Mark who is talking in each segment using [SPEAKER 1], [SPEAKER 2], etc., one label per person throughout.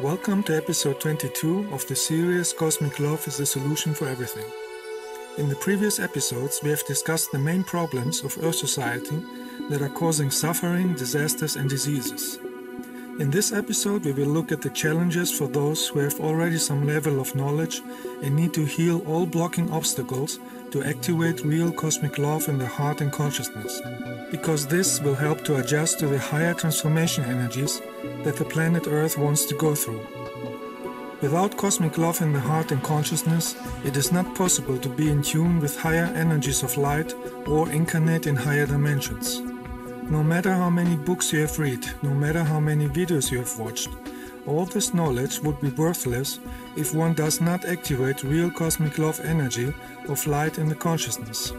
[SPEAKER 1] Welcome to episode 22 of the series Cosmic Love is the Solution for Everything. In the previous episodes, we have discussed the main problems of Earth society that are causing suffering, disasters, and diseases. In this episode, we will look at the challenges for those who have already some level of knowledge and need to heal all blocking obstacles to activate real cosmic love in their heart and consciousness, because this will help to adjust to the higher transformation energies that the planet Earth wants to go through. Without cosmic love in the heart and consciousness, it is not possible to be in tune with higher energies of light or incarnate in higher dimensions. No matter how many books you have read, no matter how many videos you have watched, all this knowledge would be worthless if one does not activate real cosmic love energy of light in the consciousness.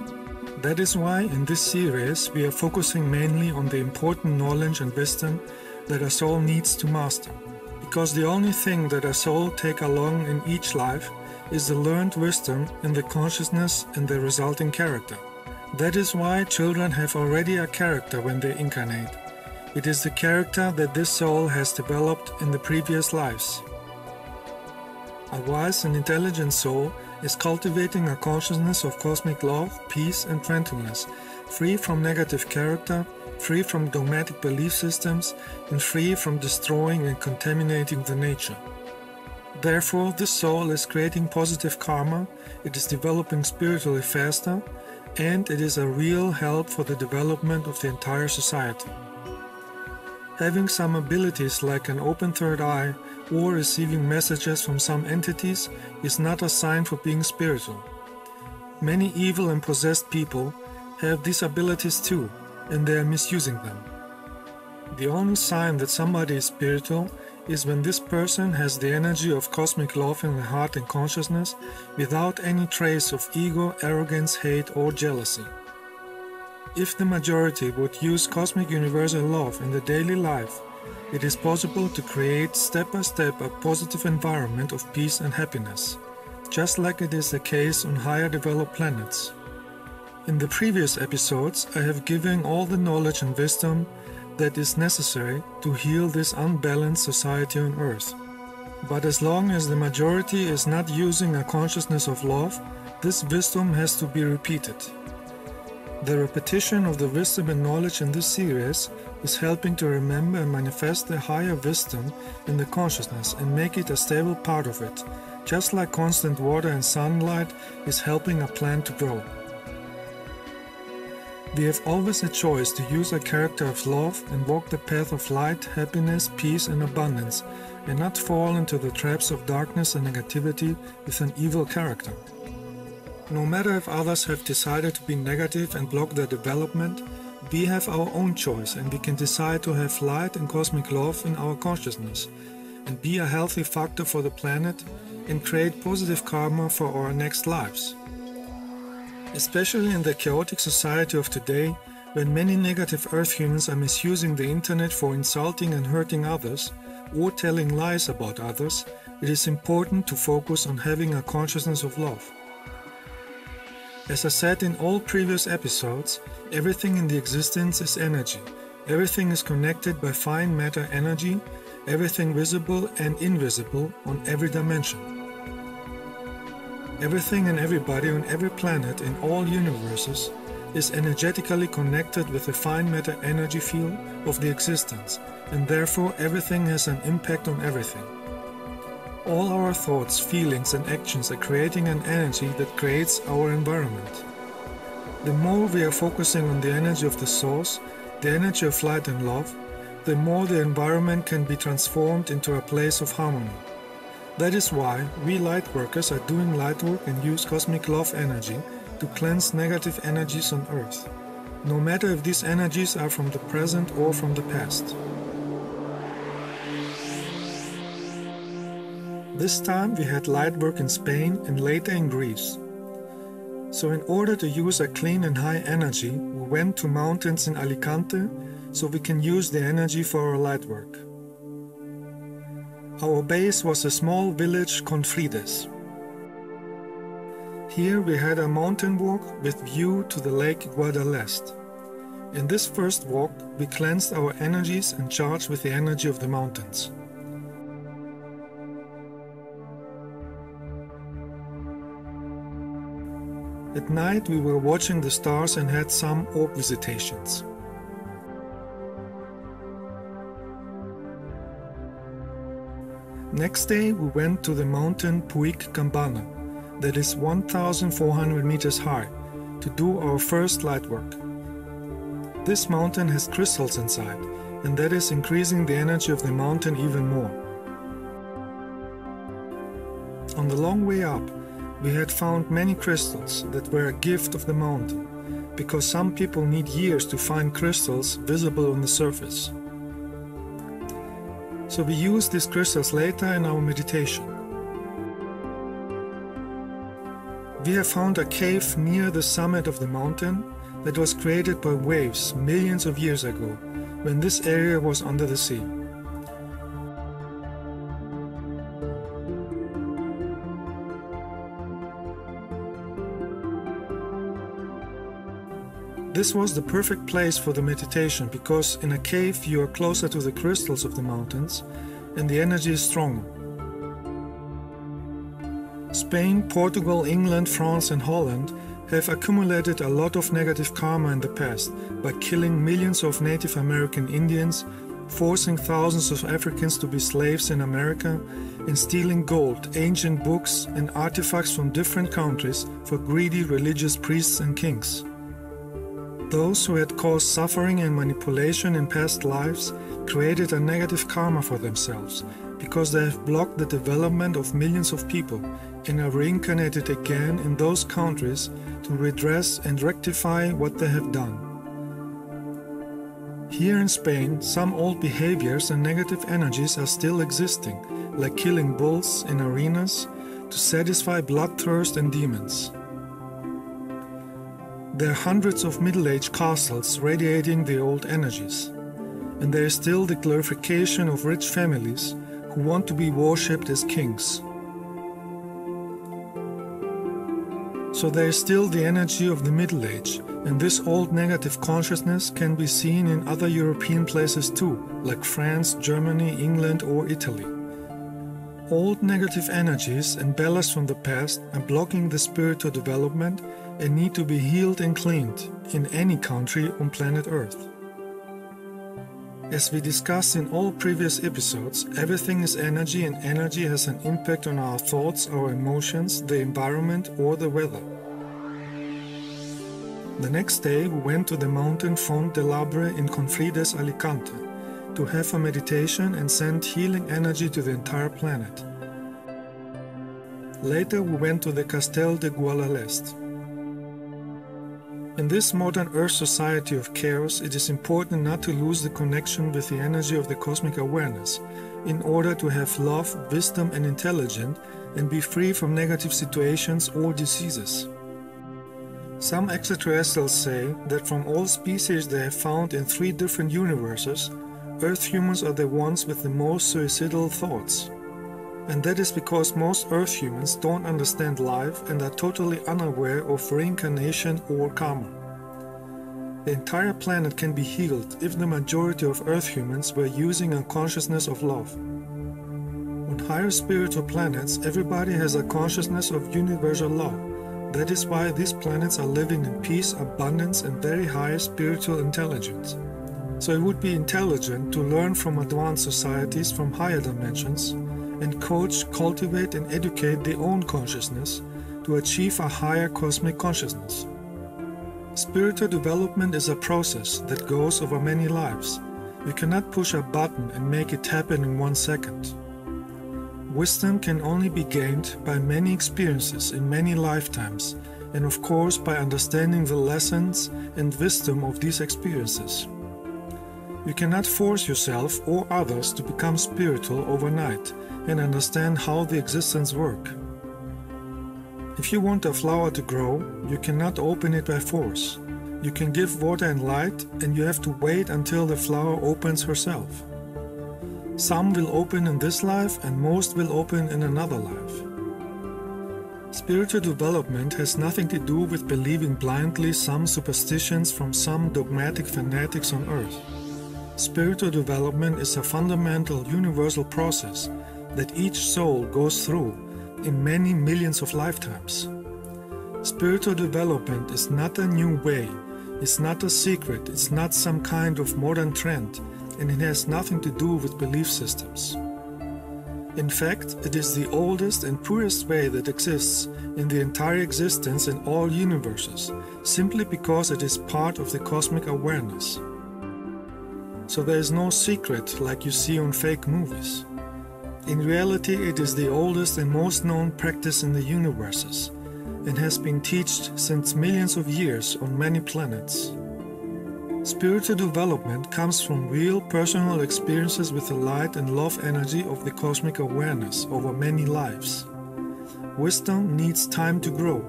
[SPEAKER 1] That is why in this series we are focusing mainly on the important knowledge and wisdom that a soul needs to master. Because the only thing that a soul take along in each life is the learned wisdom in the consciousness and the resulting character. That is why children have already a character when they incarnate. It is the character that this soul has developed in the previous lives. A wise and intelligent soul is cultivating a consciousness of cosmic love, peace and friendliness, free from negative character, free from dogmatic belief systems, and free from destroying and contaminating the nature. Therefore, this soul is creating positive karma, it is developing spiritually faster, and it is a real help for the development of the entire society. Having some abilities like an open third eye or receiving messages from some entities is not a sign for being spiritual. Many evil and possessed people have these abilities too, and they are misusing them. The only sign that somebody is spiritual is when this person has the energy of cosmic love in the heart and consciousness without any trace of ego, arrogance, hate or jealousy. If the majority would use cosmic universal love in the daily life, it is possible to create step by step a positive environment of peace and happiness, just like it is the case on higher developed planets. In the previous episodes, I have given all the knowledge and wisdom that is necessary to heal this unbalanced society on Earth. But as long as the majority is not using a consciousness of love, this wisdom has to be repeated. The repetition of the wisdom and knowledge in this series is helping to remember and manifest the higher wisdom in the consciousness and make it a stable part of it, just like constant water and sunlight is helping a plant to grow. We have always a choice to use a character of love and walk the path of light, happiness, peace and abundance, and not fall into the traps of darkness and negativity with an evil character. No matter if others have decided to be negative and block their development, we have our own choice and we can decide to have light and cosmic love in our consciousness and be a healthy factor for the planet and create positive karma for our next lives. Especially in the chaotic society of today, when many negative Earth humans are misusing the internet for insulting and hurting others, or telling lies about others, it is important to focus on having a consciousness of love. As I said in all previous episodes, everything in the existence is energy. Everything is connected by fine matter energy, everything visible and invisible on every dimension. Everything and everybody on every planet in all universes is energetically connected with the fine matter energy field of the existence, and therefore everything has an impact on everything. All our thoughts, feelings and actions are creating an energy that creates our environment. The more we are focusing on the energy of the source, the energy of light and love, the more the environment can be transformed into a place of harmony. That is why we light workers are doing light work and use cosmic love energy to cleanse negative energies on Earth, no matter if these energies are from the present or from the past. This time we had light work in Spain and later in Greece. So in order to use a clean and high energy, we went to mountains in Alicante so we can use the energy for our light work. Our base was a small village Confrides. Here we had a mountain walk with view to the lake Guadalest. In this first walk, we cleansed our energies and charged with the energy of the mountains. At night we were watching the stars and had some orb visitations. Next day we went to the mountain Puig Campana, that is 1,400 meters high, to do our first light work. This mountain has crystals inside, and that is increasing the energy of the mountain even more. On the long way up, we had found many crystals that were a gift of the mountain, because some people need years to find crystals visible on the surface. So we used these crystals later in our meditation. We have found a cave near the summit of the mountain that was created by waves millions of years ago, when this area was under the sea. This was the perfect place for the meditation because in a cave you are closer to the crystals of the mountains and the energy is stronger. Spain, Portugal, England, France and Holland have accumulated a lot of negative karma in the past by killing millions of Native American Indians, forcing thousands of Africans to be slaves in America, and stealing gold, ancient books and artifacts from different countries for greedy religious priests and kings. Those who had caused suffering and manipulation in past lives created a negative karma for themselves because they have blocked the development of millions of people and are reincarnated again in those countries to redress and rectify what they have done. Here in Spain, some old behaviors and negative energies are still existing, like killing bulls in arenas to satisfy bloodthirst and demons. There are hundreds of middle-aged castles radiating the old energies, and there is still the glorification of rich families who want to be worshipped as kings. So there is still the energy of the Middle Age, and this old negative consciousness can be seen in other European places too, like France, Germany, England or Italy. Old negative energies and ballast from the past are blocking the spiritual development and need to be healed and cleaned in any country on planet Earth. As we discussed in all previous episodes, everything is energy and energy has an impact on our thoughts, our emotions, the environment or the weather. The next day we went to the mountain Font de l'Arbre in Confrides, Alicante, to have a meditation and send healing energy to the entire planet. Later we went to the Castel de Guadalest. In this modern Earth society of chaos, it is important not to lose the connection with the energy of the cosmic awareness in order to have love, wisdom and intelligence and be free from negative situations or diseases. Some extraterrestrials say that from all species they have found in 3 different universes, Earth humans are the ones with the most suicidal thoughts. And that is because most Earth humans don't understand life and are totally unaware of reincarnation or karma. The entire planet can be healed if the majority of Earth humans were using a consciousness of love. On higher spiritual planets, everybody has a consciousness of universal law. That is why these planets are living in peace, abundance and very high spiritual intelligence. So it would be intelligent to learn from advanced societies from higher dimensions and coach, cultivate and educate their own consciousness to achieve a higher cosmic consciousness. Spiritual development is a process that goes over many lives. You cannot push a button and make it happen in 1 second. Wisdom can only be gained by many experiences in many lifetimes and of course by understanding the lessons and wisdom of these experiences. You cannot force yourself or others to become spiritual overnight and understand how the existence works. If you want a flower to grow, you cannot open it by force. You can give water and light, and you have to wait until the flower opens herself. Some will open in this life and most will open in another life. Spiritual development has nothing to do with believing blindly some superstitions from some dogmatic fanatics on earth. Spiritual development is a fundamental universal process that each soul goes through in many millions of lifetimes. Spiritual development is not a new way, it's not a secret, it's not some kind of modern trend, and it has nothing to do with belief systems. In fact, it is the oldest and purest way that exists in the entire existence in all universes, simply because it is part of the cosmic awareness. So there is no secret like you see on fake movies. In reality, it is the oldest and most known practice in the universes, and has been taught since millions of years on many planets. Spiritual development comes from real personal experiences with the light and love energy of the cosmic awareness over many lives. Wisdom needs time to grow.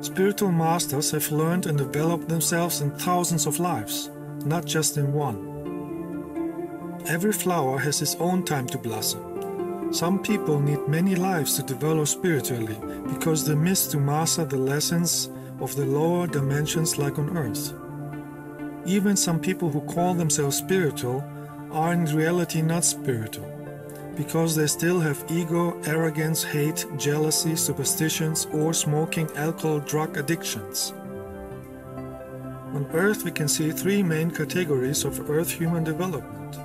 [SPEAKER 1] Spiritual masters have learned and developed themselves in thousands of lives, not just in one. Every flower has its own time to blossom. Some people need many lives to develop spiritually because they miss to master the lessons of the lower dimensions like on earth. Even some people who call themselves spiritual are in reality not spiritual, because they still have ego, arrogance, hate, jealousy, superstitions, or smoking, alcohol, drug addictions. On earth we can see three main categories of earth human development: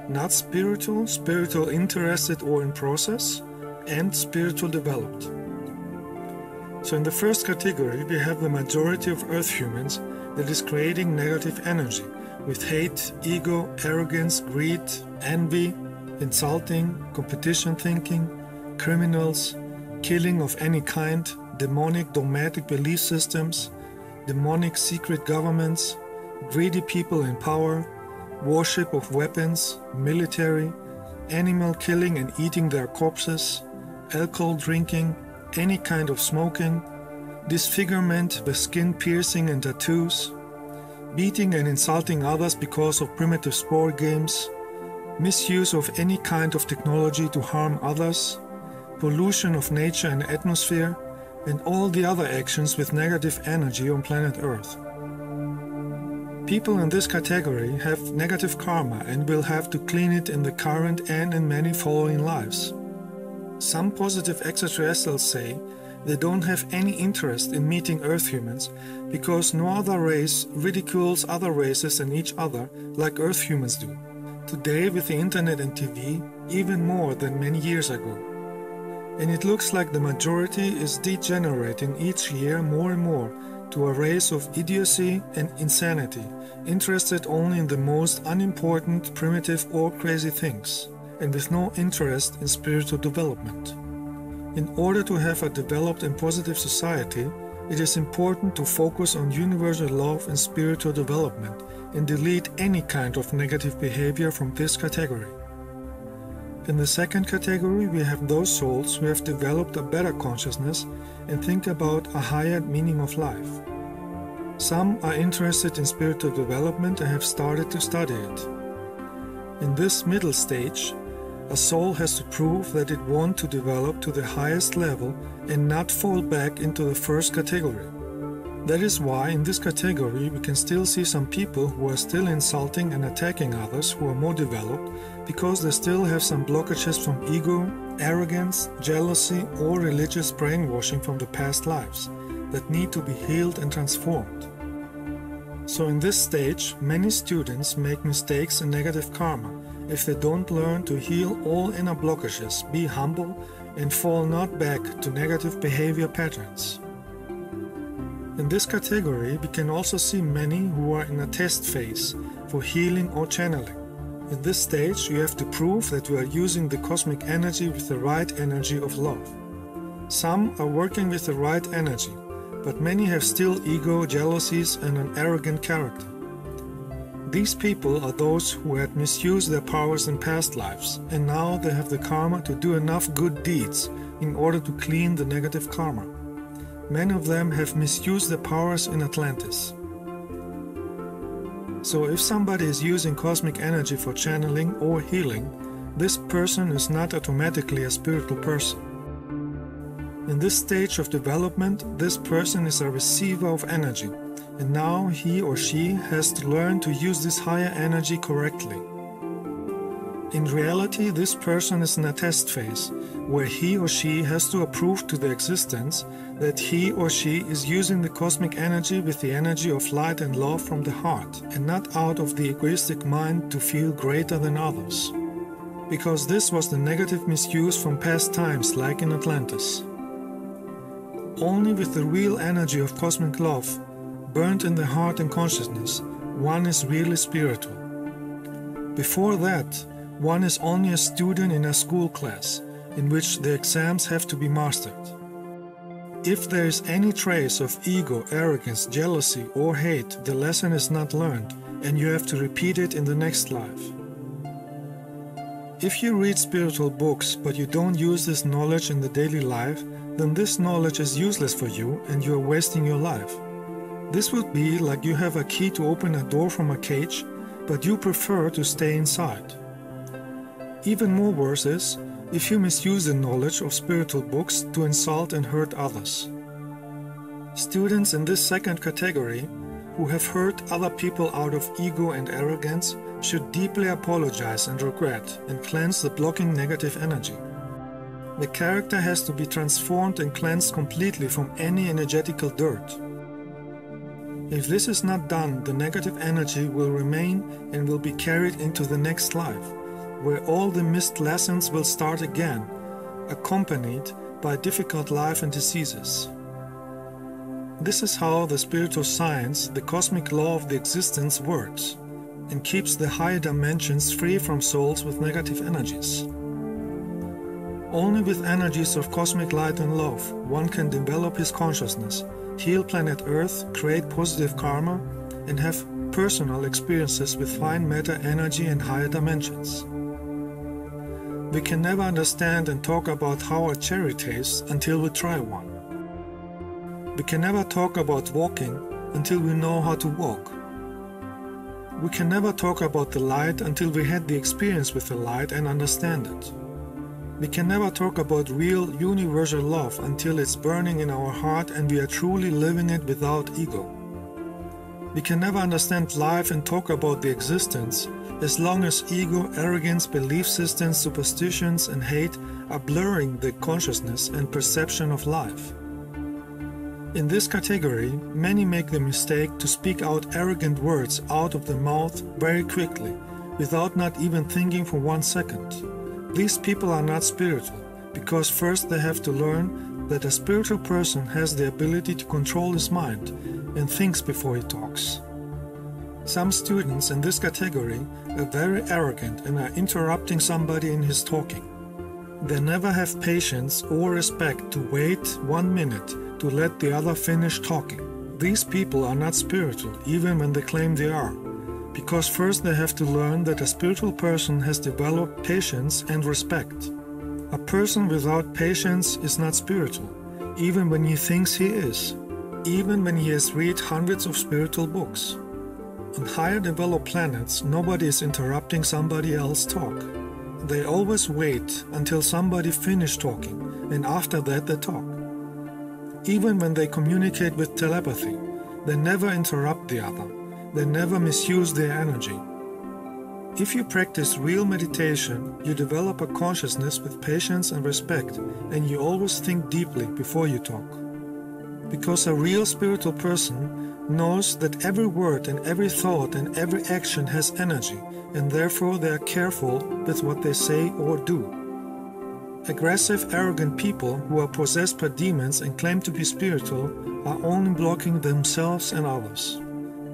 [SPEAKER 1] not spiritual, spiritual interested or in process, and spiritual developed. So in the first category we have the majority of earth humans that is creating negative energy with hate, ego, arrogance, greed, envy, insulting, competition thinking, criminals, killing of any kind, demonic dogmatic belief systems, demonic secret governments, greedy people in power, worship of weapons, military, animal killing and eating their corpses, alcohol drinking, any kind of smoking, disfigurement with skin piercing and tattoos, beating and insulting others because of primitive sport games, misuse of any kind of technology to harm others, pollution of nature and atmosphere, and all the other actions with negative energy on planet Earth. People in this category have negative karma and will have to clean it in the current and in many following lives. Some positive extraterrestrials say they don't have any interest in meeting Earth humans because no other race ridicules other races and each other like Earth humans do. Today with the internet and TV, even more than many years ago. And it looks like the majority is degenerating each year more and more to a race of idiocy and insanity, interested only in the most unimportant, primitive or crazy things, and with no interest in spiritual development. In order to have a developed and positive society, it is important to focus on universal love and spiritual development and delete any kind of negative behavior from this category. In the second category, we have those souls who have developed a better consciousness and think about a higher meaning of life. Some are interested in spiritual development and have started to study it. In this middle stage, a soul has to prove that it wants to develop to the highest level and not fall back into the first category. That is why in this category we can still see some people who are still insulting and attacking others who are more developed because they still have some blockages from ego, arrogance, jealousy or religious brainwashing from the past lives that need to be healed and transformed. So in this stage, many students make mistakes and negative karma if they don't learn to heal all inner blockages, be humble, and fall not back to negative behavior patterns. In this category, we can also see many who are in a test phase for healing or channeling. In this stage, you have to prove that you are using the cosmic energy with the right energy of love. Some are working with the right energy, but many have still ego, jealousies, and an arrogant character. These people are those who had misused their powers in past lives, and now they have the karma to do enough good deeds in order to clean the negative karma. Many of them have misused their powers in Atlantis. So if somebody is using cosmic energy for channeling or healing, this person is not automatically a spiritual person. In this stage of development, this person is a receiver of energy, and now he or she has to learn to use this higher energy correctly. In reality, this person is in a test phase, where he or she has to prove to the existence that he or she is using the cosmic energy with the energy of light and love from the heart, and not out of the egoistic mind to feel greater than others. Because this was the negative misuse from past times, like in Atlantis. Only with the real energy of cosmic love, burnt in the heart and consciousness, one is really spiritual. Before that, one is only a student in a school class, in which the exams have to be mastered. If there is any trace of ego, arrogance, jealousy, or hate, the lesson is not learned, and you have to repeat it in the next life. If you read spiritual books, but you don't use this knowledge in the daily life, then this knowledge is useless for you and you are wasting your life. This would be like you have a key to open a door from a cage, but you prefer to stay inside. Even more worse is if you misuse the knowledge of spiritual books to insult and hurt others. Students in this second category, who have hurt other people out of ego and arrogance, should deeply apologize and regret and cleanse the blocking negative energy. The character has to be transformed and cleansed completely from any energetical dirt. If this is not done, the negative energy will remain and will be carried into the next life, where all the missed lessons will start again, accompanied by difficult life and diseases. This is how the spiritual science, the cosmic law of the existence, works, and keeps the higher dimensions free from souls with negative energies. Only with energies of cosmic light and love, one can develop his consciousness, heal planet Earth, create positive karma, and have personal experiences with fine matter energy and higher dimensions. We can never understand and talk about how a cherry tastes until we try one. We can never talk about walking until we know how to walk. We can never talk about the light until we had the experience with the light and understand it. We can never talk about real universal love until it's burning in our heart and we are truly living it without ego. We can never understand life and talk about the existence as long as ego, arrogance, belief systems, superstitions, and hate are blurring the consciousness and perception of life. In this category, many make the mistake to speak out arrogant words out of the mouth very quickly, without not even thinking for 1 second. These people are not spiritual, because first they have to learn that a spiritual person has the ability to control his mind and thinks before he talks. Some students in this category are very arrogant and are interrupting somebody in his talking. They never have patience or respect to wait 1 minute to let the other finish talking. These people are not spiritual, even when they claim they are, because first they have to learn that a spiritual person has developed patience and respect. A person without patience is not spiritual, even when he thinks he is, even when he has read hundreds of spiritual books. On higher developed planets, nobody is interrupting somebody else's talk. They always wait until somebody finishes talking, and after that they talk. Even when they communicate with telepathy, they never interrupt the other. They never misuse their energy. If you practice real meditation, you develop a consciousness with patience and respect, and you always think deeply before you talk. Because a real spiritual person knows that every word and every thought and every action has energy, and therefore they are careful with what they say or do. Aggressive, arrogant people who are possessed by demons and claim to be spiritual are only blocking themselves and others.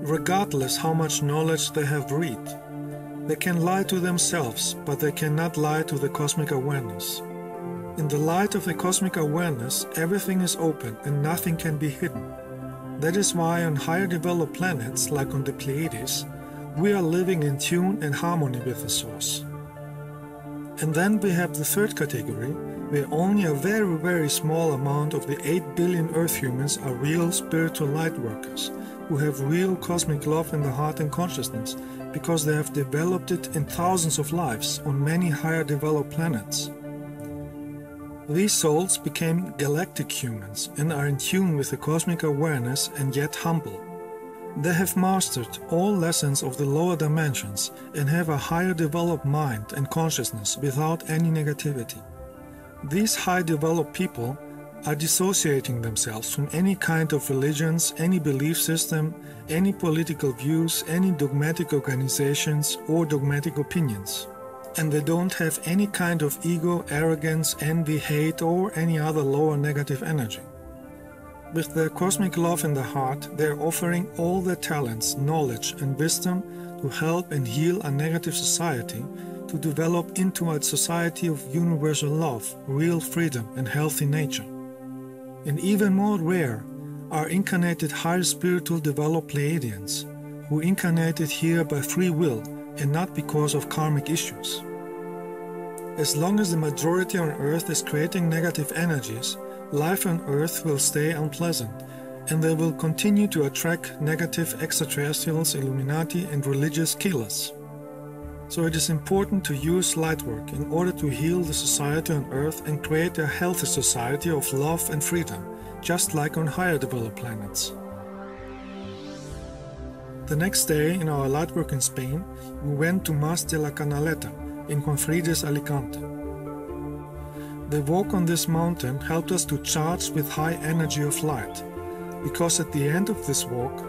[SPEAKER 1] Regardless how much knowledge they have read, they can lie to themselves, but they cannot lie to the cosmic awareness. In the light of the cosmic awareness, everything is open and nothing can be hidden. That is why on higher developed planets, like on the Pleiades, we are living in tune and harmony with the Source. And then we have the third category, where only a very, very small amount of the 8 billion Earth humans are real spiritual light workers, who have real cosmic love in the heart and consciousness, because they have developed it in thousands of lives on many higher developed planets. These souls became galactic humans and are in tune with the cosmic awareness and yet humble. They have mastered all lessons of the lower dimensions and have a higher developed mind and consciousness without any negativity. These high developed people are dissociating themselves from any kind of religions, any belief system, any political views, any dogmatic organizations or dogmatic opinions. And they don't have any kind of ego, arrogance, envy, hate or any other lower negative energy. With their cosmic love in the heart, they are offering all their talents, knowledge and wisdom to help and heal a negative society to develop into a society of universal love, real freedom and healthy nature. And even more rare are incarnated higher spiritual developed Pleiadians, who incarnated here by free will and not because of karmic issues. As long as the majority on Earth is creating negative energies, life on Earth will stay unpleasant, and they will continue to attract negative extraterrestrials, Illuminati and religious killers. So it is important to use light work in order to heal the society on Earth and create a healthy society of love and freedom, just like on higher developed planets. The next day, in our light work in Spain, we went to Mas de la Canaleta in Confrides, Alicante. The walk on this mountain helped us to charge with high energy of light, because at the end of this walk,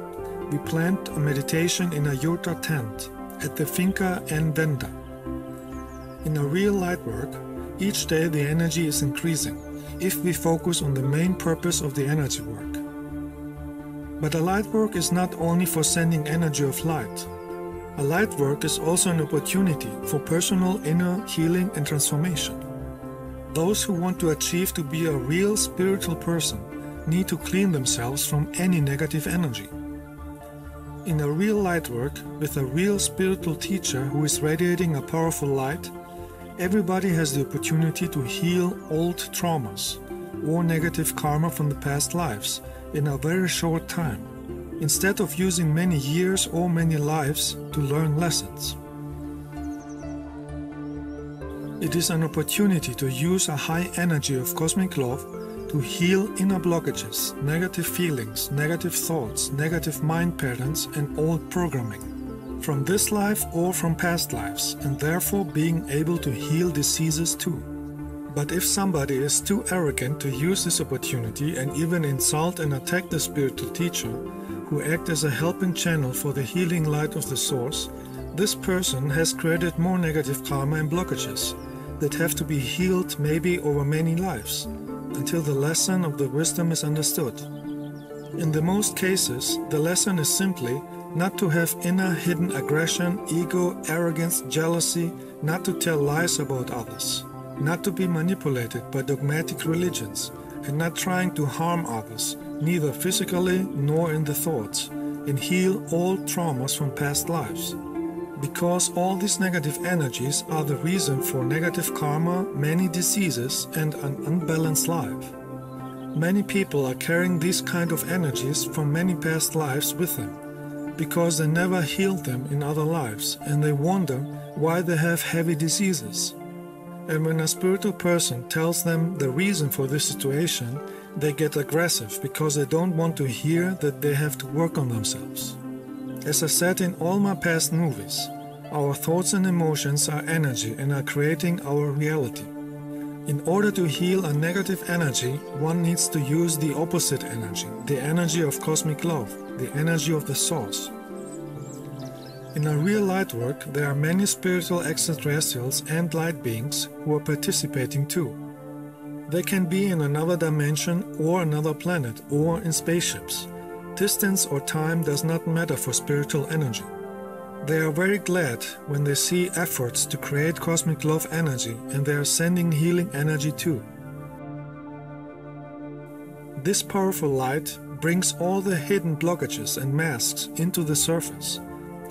[SPEAKER 1] we planned a meditation in a yurta tent at the Finca en Venda. In a real light work, each day the energy is increasing if we focus on the main purpose of the energy work. But a light work is not only for sending energy of light. A light work is also an opportunity for personal inner healing and transformation. Those who want to achieve to be a real spiritual person need to clean themselves from any negative energy. In a real light work, with a real spiritual teacher who is radiating a powerful light, everybody has the opportunity to heal old traumas or negative karma from the past lives in a very short time, instead of using many years or many lives to learn lessons. It is an opportunity to use a high energy of cosmic love to heal inner blockages, negative feelings, negative thoughts, negative mind patterns and old programming, from this life or from past lives, and therefore being able to heal diseases too. But if somebody is too arrogant to use this opportunity and even insult and attack the spiritual teacher, who act as a helping channel for the healing light of the source, this person has created more negative karma and blockages that have to be healed maybe over many lives, until the lesson of the wisdom is understood. In the most cases, the lesson is simply not to have inner hidden aggression, ego, arrogance, jealousy, not to tell lies about others, not to be manipulated by dogmatic religions, and not trying to harm others, neither physically nor in the thoughts, and heal all traumas from past lives. Because all these negative energies are the reason for negative karma, many diseases, and an unbalanced life. Many people are carrying these kind of energies from many past lives with them, because they never healed them in other lives, and they wonder why they have heavy diseases. And when a spiritual person tells them the reason for this situation, they get aggressive because they don't want to hear that they have to work on themselves. As I said in all my past movies, our thoughts and emotions are energy and are creating our reality. In order to heal a negative energy, one needs to use the opposite energy, the energy of cosmic love, the energy of the source. In a real light work, there are many spiritual extraterrestrials and light beings who are participating too. They can be in another dimension or another planet or in spaceships. Distance or time does not matter for spiritual energy. They are very glad when they see efforts to create cosmic love energy, and they are sending healing energy too. This powerful light brings all the hidden blockages and masks into the surface,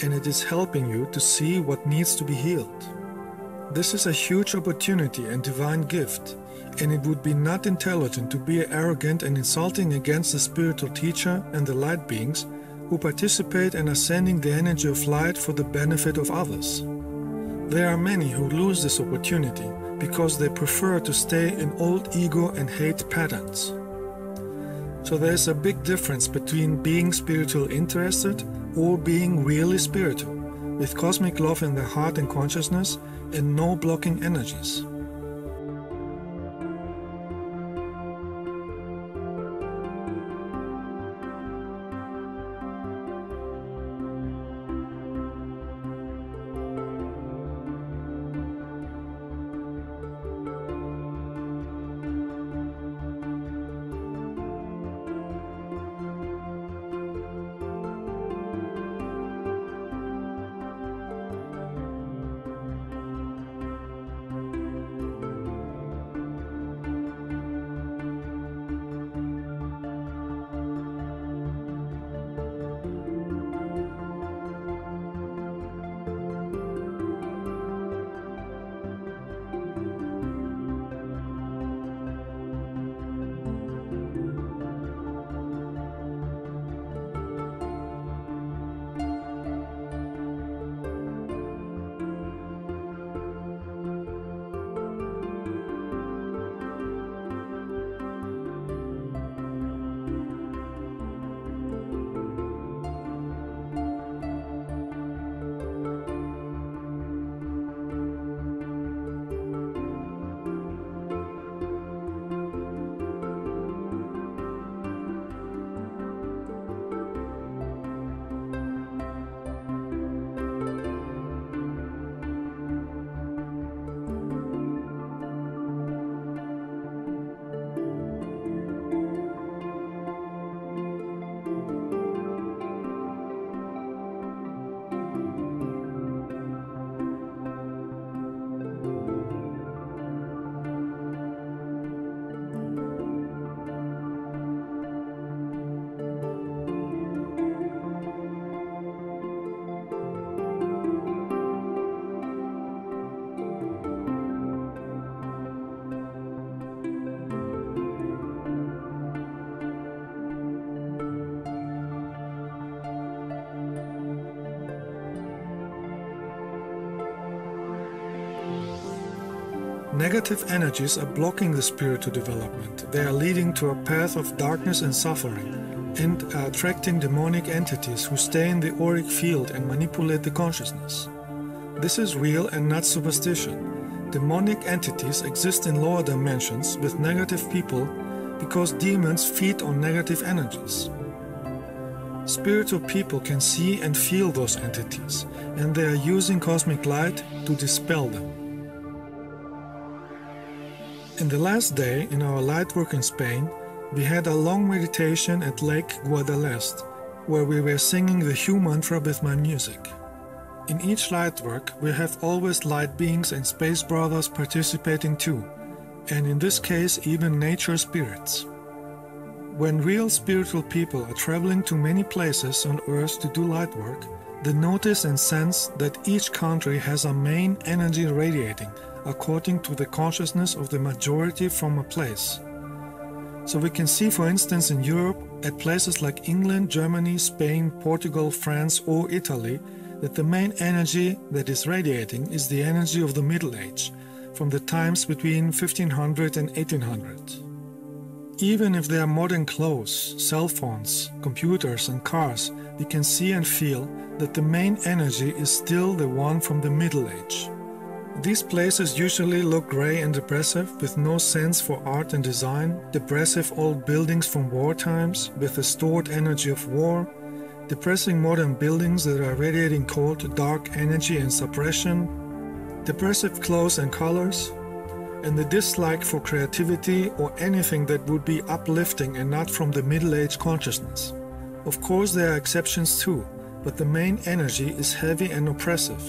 [SPEAKER 1] and it is helping you to see what needs to be healed. This is a huge opportunity and divine gift, and it would be not intelligent to be arrogant and insulting against the spiritual teacher and the light beings who participate in ascending the energy of light for the benefit of others. There are many who lose this opportunity because they prefer to stay in old ego and hate patterns. So there's a big difference between being spiritual interested or being really spiritual, with cosmic love in the heart and consciousness and no blocking energies. Negative energies are blocking the spiritual development. They are leading to a path of darkness and suffering, and are attracting demonic entities who stay in the auric field and manipulate the consciousness. This is real and not superstition. Demonic entities exist in lower dimensions with negative people because demons feed on negative energies. Spiritual people can see and feel those entities, and they are using cosmic light to dispel them. In the last day in our light work in Spain, we had a long meditation at Lake Guadalest, where we were singing the Hue mantra with my music. In each light work, we have always light beings and space brothers participating too, and in this case even nature spirits. When real spiritual people are traveling to many places on Earth to do light work, they notice and sense that each country has a main energy radiating according to the consciousness of the majority from a place. So we can see, for instance, in Europe, at places like England, Germany, Spain, Portugal, France or Italy, that the main energy that is radiating is the energy of the Middle Age, from the times between 1500 and 1800. Even if there are modern clothes, cell phones, computers and cars, we can see and feel that the main energy is still the one from the Middle Age. These places usually look grey and depressive, with no sense for art and design, depressive old buildings from war times with the stored energy of war, depressing modern buildings that are radiating cold, dark energy and suppression, depressive clothes and colors, and the dislike for creativity or anything that would be uplifting and not from the Middle Age consciousness. Of course there are exceptions too, but the main energy is heavy and oppressive,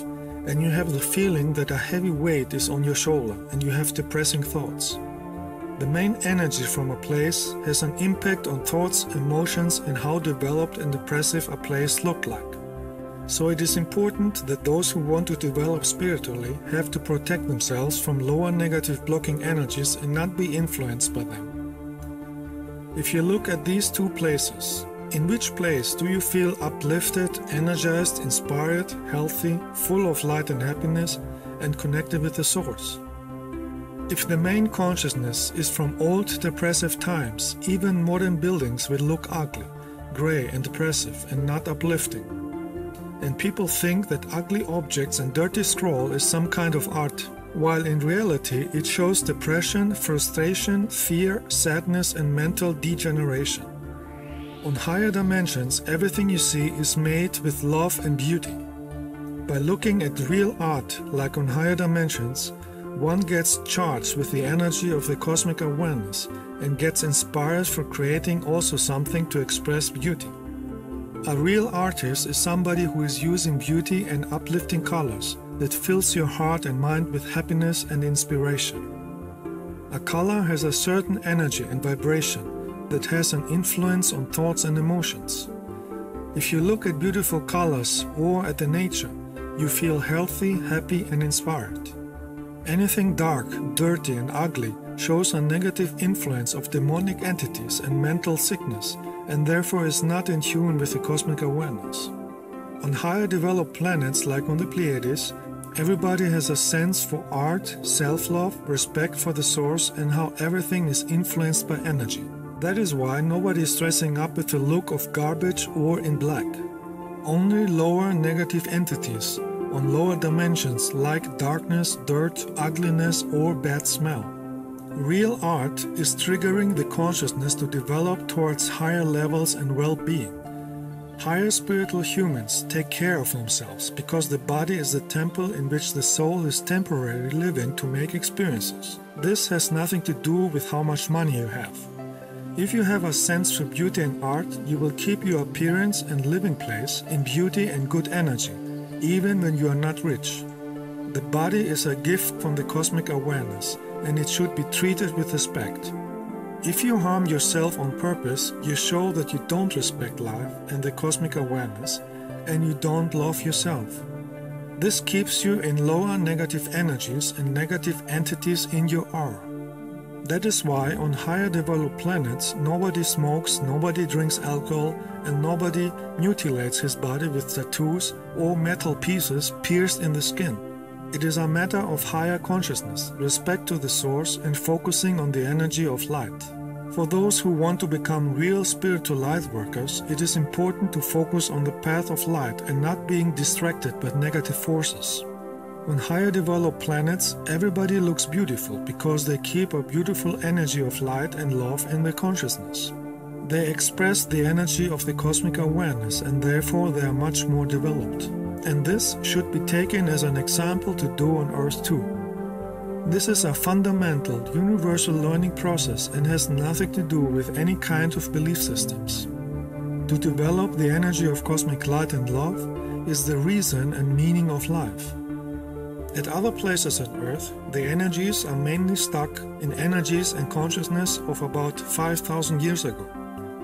[SPEAKER 1] and you have the feeling that a heavy weight is on your shoulder and you have depressing thoughts. The main energy from a place has an impact on thoughts, emotions and how developed and depressive a place looked like. So it is important that those who want to develop spiritually have to protect themselves from lower negative blocking energies and not be influenced by them. If you look at these two places, in which place do you feel uplifted, energized, inspired, healthy, full of light and happiness, and connected with the source? If the main consciousness is from old depressive times, even modern buildings will look ugly, grey and depressive and not uplifting. And people think that ugly objects and dirty scroll is some kind of art, while in reality it shows depression, frustration, fear, sadness and mental degeneration. On higher dimensions, everything you see is made with love and beauty. By looking at real art, like on higher dimensions, one gets charged with the energy of the cosmic awareness and gets inspired for creating also something to express beauty. A real artist is somebody who is using beauty and uplifting colors that fills your heart and mind with happiness and inspiration. A color has a certain energy and vibration that has an influence on thoughts and emotions. If you look at beautiful colors or at the nature, you feel healthy, happy and inspired. Anything dark, dirty and ugly shows a negative influence of demonic entities and mental sickness, and therefore is not in tune with the cosmic awareness. On higher developed planets like on the Pleiades, everybody has a sense for art, self-love, respect for the source and how everything is influenced by energy. That is why nobody is dressing up with the look of garbage or in black. Only lower negative entities on lower dimensions like darkness, dirt, ugliness or bad smell. Real art is triggering the consciousness to develop towards higher levels and well-being. Higher spiritual humans take care of themselves because the body is the temple in which the soul is temporarily living to make experiences. This has nothing to do with how much money you have. If you have a sense for beauty and art, you will keep your appearance and living place in beauty and good energy, even when you are not rich. The body is a gift from the cosmic awareness, and it should be treated with respect. If you harm yourself on purpose, you show that you don't respect life and the cosmic awareness, and you don't love yourself. This keeps you in lower negative energies and negative entities in your aura. That is why on higher developed planets, nobody smokes, nobody drinks alcohol, and nobody mutilates his body with tattoos or metal pieces pierced in the skin. It is a matter of higher consciousness, respect to the source, and focusing on the energy of light. For those who want to become real spiritual light workers, it is important to focus on the path of light and not being distracted by negative forces. On higher developed planets, everybody looks beautiful because they keep a beautiful energy of light and love in their consciousness. They express the energy of the cosmic awareness and therefore they are much more developed. And this should be taken as an example to do on Earth too. This is a fundamental, universal learning process and has nothing to do with any kind of belief systems. To develop the energy of cosmic light and love is the reason and meaning of life. At other places on Earth, the energies are mainly stuck in energies and consciousness of about 5,000 years ago.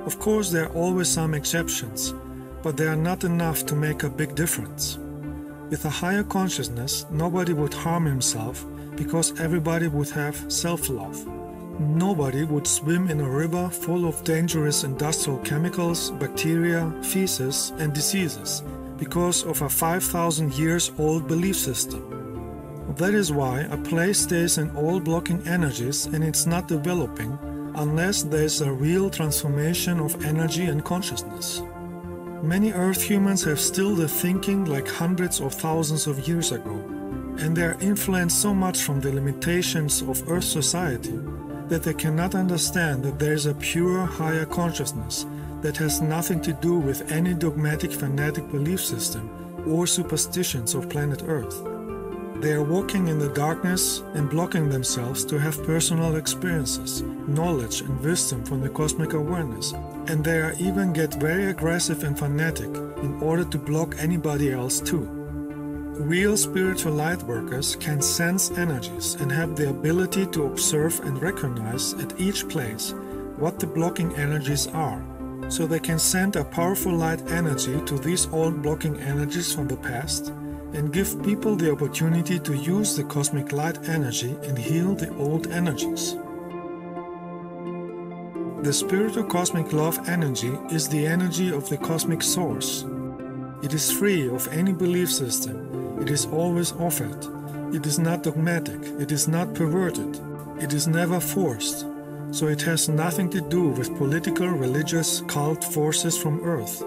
[SPEAKER 1] Of course, there are always some exceptions, but they are not enough to make a big difference. With a higher consciousness, nobody would harm himself because everybody would have self-love. Nobody would swim in a river full of dangerous industrial chemicals, bacteria, feces and diseases because of a 5,000 years old belief system. That is why a place stays in all blocking energies and it's not developing unless there is a real transformation of energy and consciousness. Many Earth humans have still the thinking like hundreds of thousands of years ago, and they are influenced so much from the limitations of Earth society that they cannot understand that there is a pure higher consciousness that has nothing to do with any dogmatic fanatic belief system or superstitions of planet Earth. They are walking in the darkness and blocking themselves to have personal experiences, knowledge and wisdom from the cosmic awareness, and they are even get very aggressive and fanatic in order to block anybody else too. Real spiritual light workers can sense energies and have the ability to observe and recognize at each place what the blocking energies are, so they can send a powerful light energy to these old blocking energies from the past and give people the opportunity to use the cosmic light energy and heal the old energies. The spiritual cosmic love energy is the energy of the cosmic source. It is free of any belief system. It is always offered. It is not dogmatic. It is not perverted. It is never forced, so it has nothing to do with political, religious, cult forces from Earth.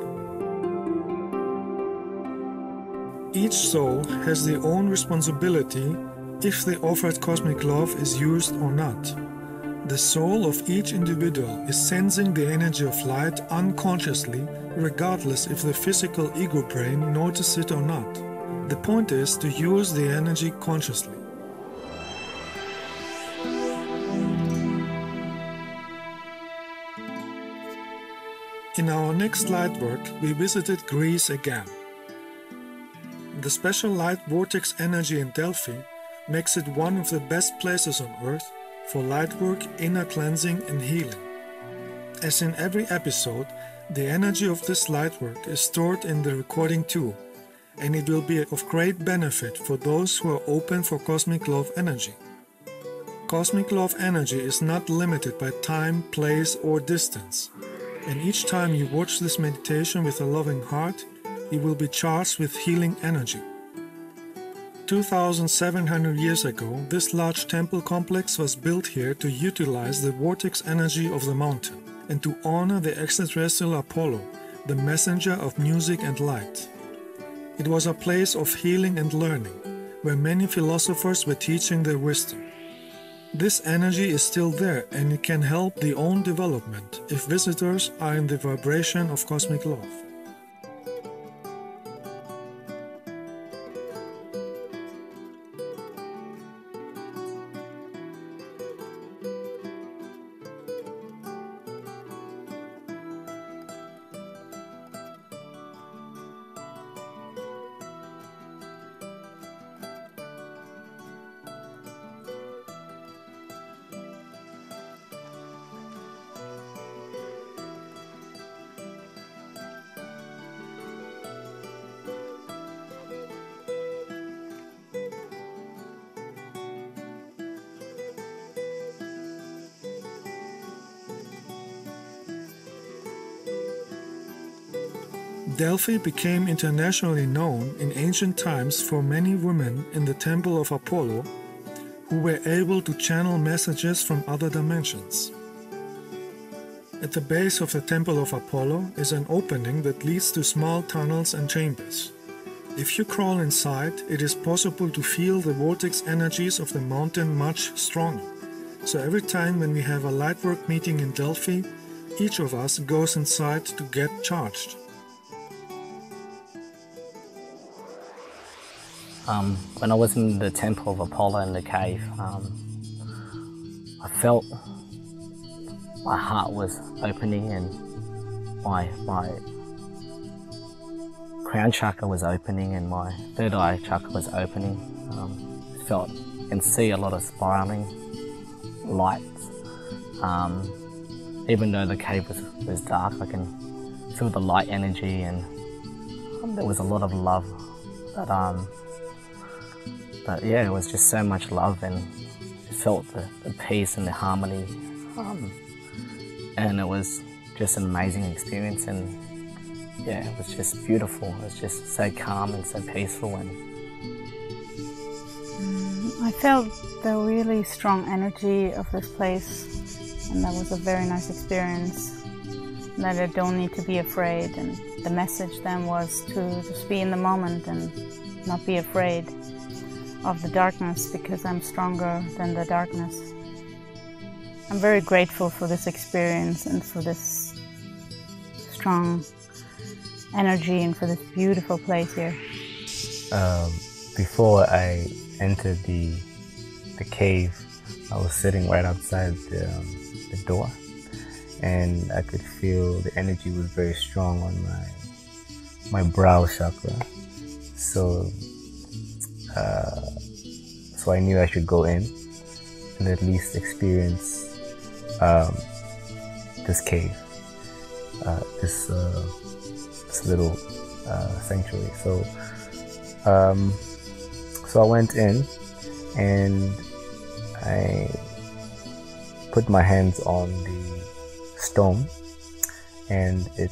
[SPEAKER 1] Each soul has their own responsibility if the offered cosmic love is used or not. The soul of each individual is sensing the energy of light unconsciously, regardless if the physical ego brain notices it or not. The point is to use the energy consciously. In our next light work, we visited Greece again. The special light vortex energy in Delphi makes it one of the best places on Earth for light work, inner cleansing and healing. As in every episode, the energy of this light work is stored in the recording too, and it will be of great benefit for those who are open for cosmic love energy. Cosmic love energy is not limited by time, place or distance, and each time you watch this meditation with a loving heart, you will be charged with healing energy. 2,700 years ago, this large temple complex was built here to utilize the vortex energy of the mountain and to honor the extraterrestrial Apollo, the messenger of music and light. It was a place of healing and learning, where many philosophers were teaching their wisdom. This energy is still there and it can help the own development if visitors are in the vibration of cosmic love. Delphi became internationally known in ancient times for many women in the Temple of Apollo who were able to channel messages from other dimensions. At the base of the Temple of Apollo is an opening that leads to small tunnels and chambers. If you crawl inside, it is possible to feel the vortex energies of the mountain much stronger. So every time when we have a lightwork meeting in Delphi, each of us goes inside to get charged.
[SPEAKER 2] When I was in the temple of Apollo in the cave, I felt my heart was opening and my crown chakra was opening and my third eye chakra was opening. Felt and see a lot of spiraling lights. Even though the cave was dark, I can feel the light energy, and there was a lot of love. But yeah, it was just so much love, and I felt the peace and the harmony, and it was just an amazing experience. And yeah, it was just beautiful. It was just so calm and so peaceful. And
[SPEAKER 3] I felt the really strong energy of this place, and that was a very nice experience. That I don't need to be afraid, and the message then was to just be in the moment and not be afraid of the darkness, because I'm stronger than the darkness. I'm very grateful for this experience and for this strong energy and for this beautiful place here.
[SPEAKER 4] Before I entered the cave, I was sitting right outside the door, and I could feel the energy was very strong on my brow chakra. So I knew I should go in and at least experience this cave, this little sanctuary. So I went in and I put my hands on the stone, and I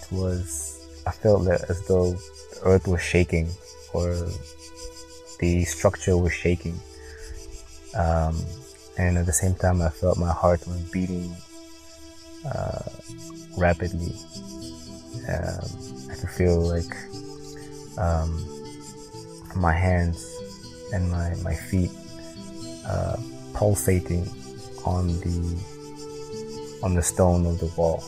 [SPEAKER 4] felt that as though the earth was shaking, or the structure was shaking, and at the same time I felt my heart was beating rapidly. I could feel like my hands and my feet pulsating on the stone of the wall.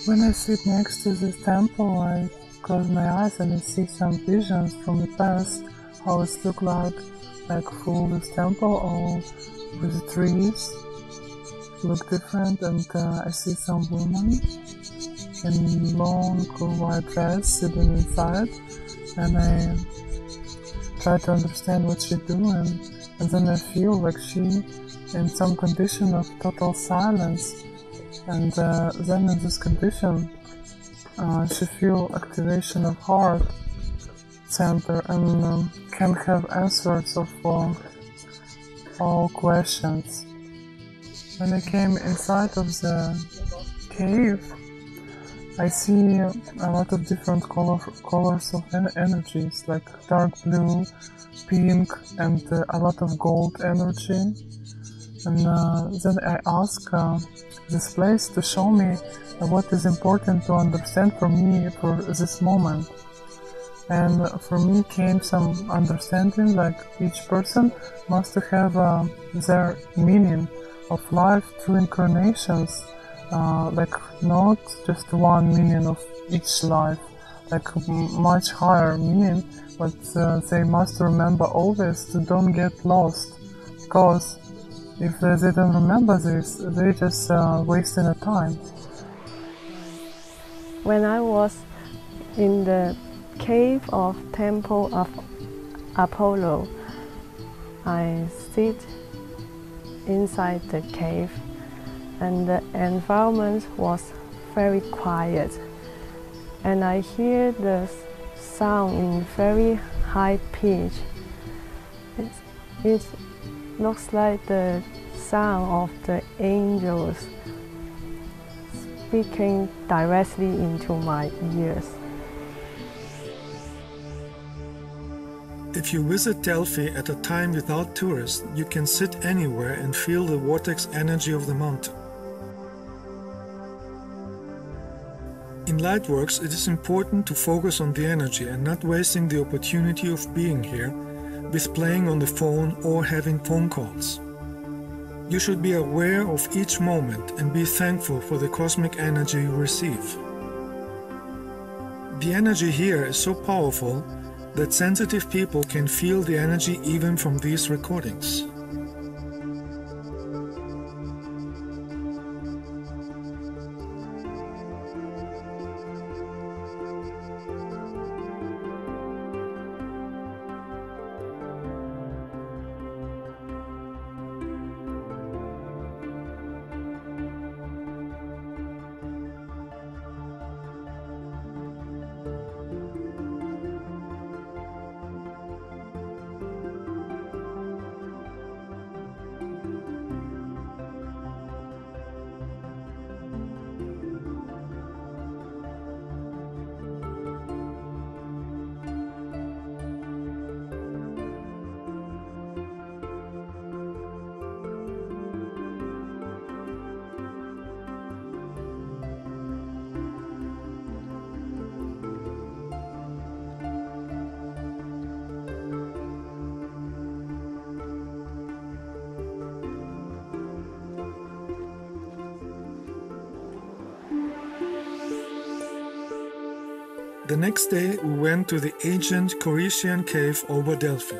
[SPEAKER 1] When I sit next to this temple, I close my eyes and I see some visions from the past, how it looked like full this temple, all with the trees, look different, and I see some women in long white dress sitting inside, and I try to understand what she's doing, and then I feel like she in some condition of total silence, and then in this condition she feel activation of heart center and can have answers of all questions. When I came inside of the cave, I see a lot of different colors of energies, like dark blue, pink, and a lot of gold energy. And then I ask this place to show me what is important to understand for me for this moment. And for me came some understanding, like each person must have their meaning of life through incarnations, like not just one meaning of each life, like much higher meaning, but they must remember always to don't get lost, because if they don't remember this, they just wasting a time.
[SPEAKER 5] When I was in the cave of Temple of Apollo, I sit inside the cave, and the environment was very quiet, and I hear the sound in very high pitch. It looks like the sound of the angels speaking directly into my ears.
[SPEAKER 1] If you visit Delphi at a time without tourists, you can sit anywhere and feel the vortex energy of the mountain. In Lightworks, it is important to focus on the energy and not wasting the opportunity of being here with playing on the phone or having phone calls. You should be aware of each moment and be thankful for the cosmic energy you receive. The energy here is so powerful that sensitive people can feel the energy even from these recordings. The next day we went to the ancient Corinthian cave over Delphi.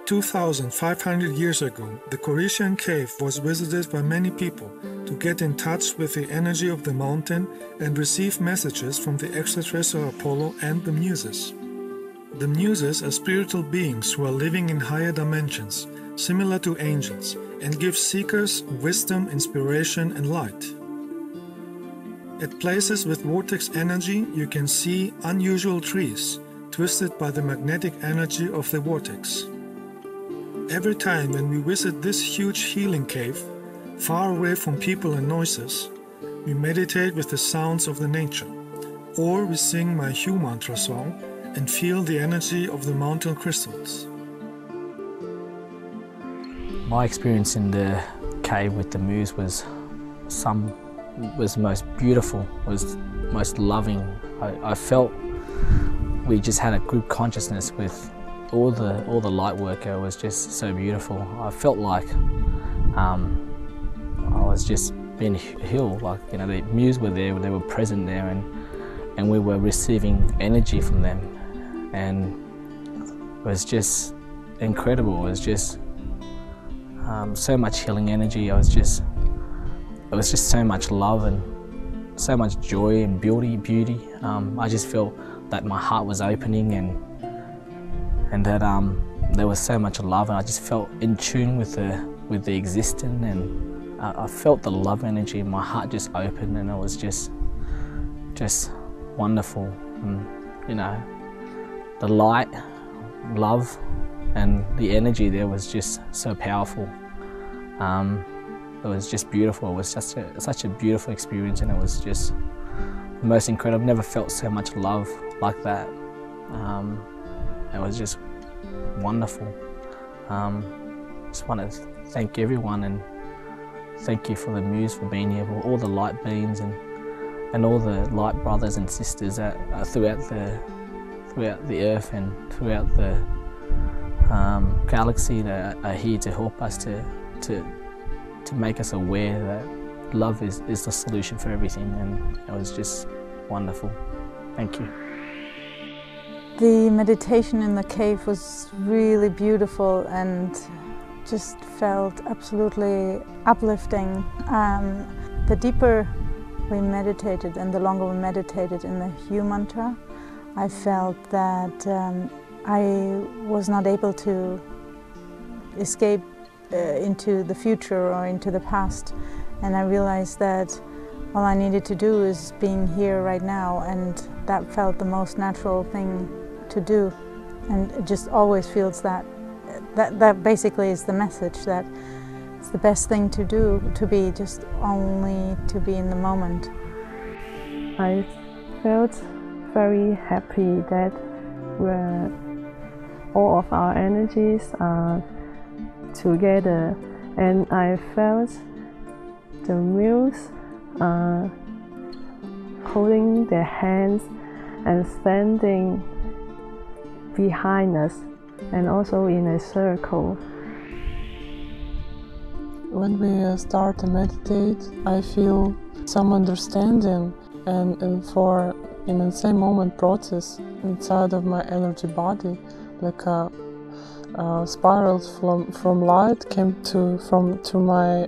[SPEAKER 1] 2,500 years ago, the Corinthian cave was visited by many people to get in touch with the energy of the mountain and receive messages from the extraterrestrial Apollo and the Muses. The Muses are spiritual beings who are living in higher dimensions, similar to angels, and give seekers wisdom, inspiration, and light. At places with vortex energy, you can see unusual trees, twisted by the magnetic energy of the vortex. Every time when we visit this huge healing cave, far away from people and noises, we meditate with the sounds of the nature, or we sing my Hue mantra song and feel the energy of the mountain crystals.
[SPEAKER 2] My experience in the cave with the Muse was most beautiful, was most loving. I felt we just had a group consciousness with all the light work. It was just so beautiful. I felt like I was just being healed. Like, you know, the Muse were there, they were present there, and we were receiving energy from them, and it was just incredible. It was just so much healing energy. It was just so much love and so much joy and beauty. I just felt that my heart was opening and that there was so much love, and I just felt in tune with the existing, and I felt the love energy. My heart just opened, and it was just wonderful. And, you know, the light, love, and the energy there was just so powerful. It was just beautiful. It was just such a beautiful experience, and it was just the most incredible. I've never felt so much love like that. It was just wonderful. Just want to thank everyone, and thank you for the Muse for being here, for all the light beings and all the light brothers and sisters that are throughout the earth and throughout the galaxy that are here to help us to make us aware that love is the solution for everything, and it was just wonderful. Thank you.
[SPEAKER 3] The meditation in the cave was really beautiful and just felt absolutely uplifting. The deeper we meditated and the longer we meditated in the Hue mantra, I felt that I was not able to escape into the future or into the past, and I realized that all I needed to do is being here right now, and that felt the most natural thing to do. And it just always feels that basically is the message, that it's the best thing to do, to be just only to be in the moment.
[SPEAKER 5] I felt very happy that all of our energies are together, and I felt the Muse holding their hands and standing behind us, and also in a circle.
[SPEAKER 6] When we start to meditate, I feel some understanding and in the same moment process inside of my energy body, like a spiral from light came to my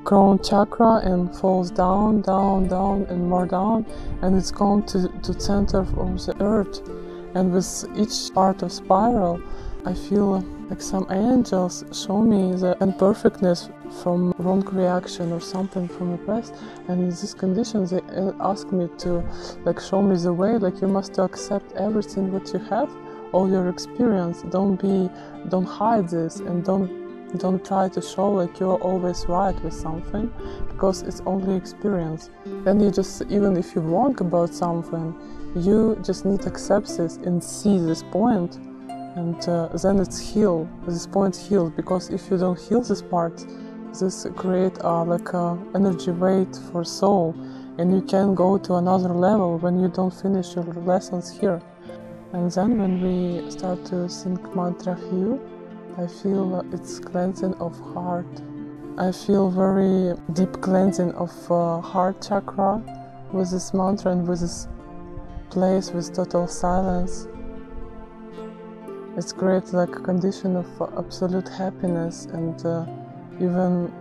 [SPEAKER 6] crown chakra and falls down and more down, and it's gone to center of the earth. And with each part of spiral, I feel like some angels show me the imperfectness from wrong reaction or something from the past, and in this condition they ask me to show me the way, you must accept everything what you have, all your experience. Don't hide this, and don't try to show you're always right with something, because it's only experience. Then you just, even if you're wrong about something, you just need to accept this and see this point, and then it's healed. This point healed, because if you don't heal this part, this create a energy weight for soul, and you can go to another level when you don't finish your lessons here. And then when we start to sing mantra Hue, I feel it's cleansing of heart. I feel very deep cleansing of heart chakra with this mantra and with this place with total silence. It's creates a condition of absolute happiness, and even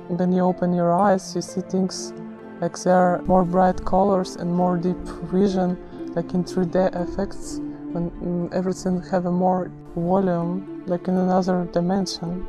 [SPEAKER 6] when you open your eyes, you see things there are more bright colors and more deep vision, in 3D effects, when everything have a more volume, in another dimension.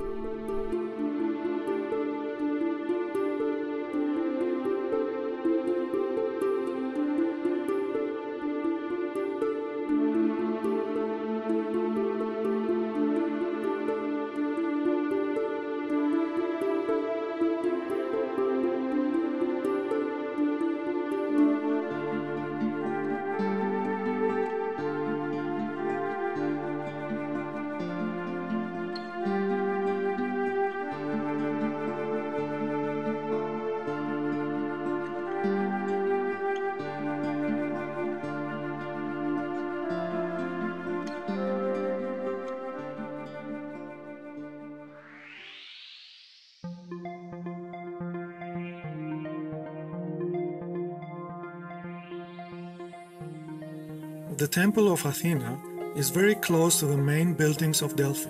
[SPEAKER 1] The Temple of Athena is very close to the main buildings of Delphi.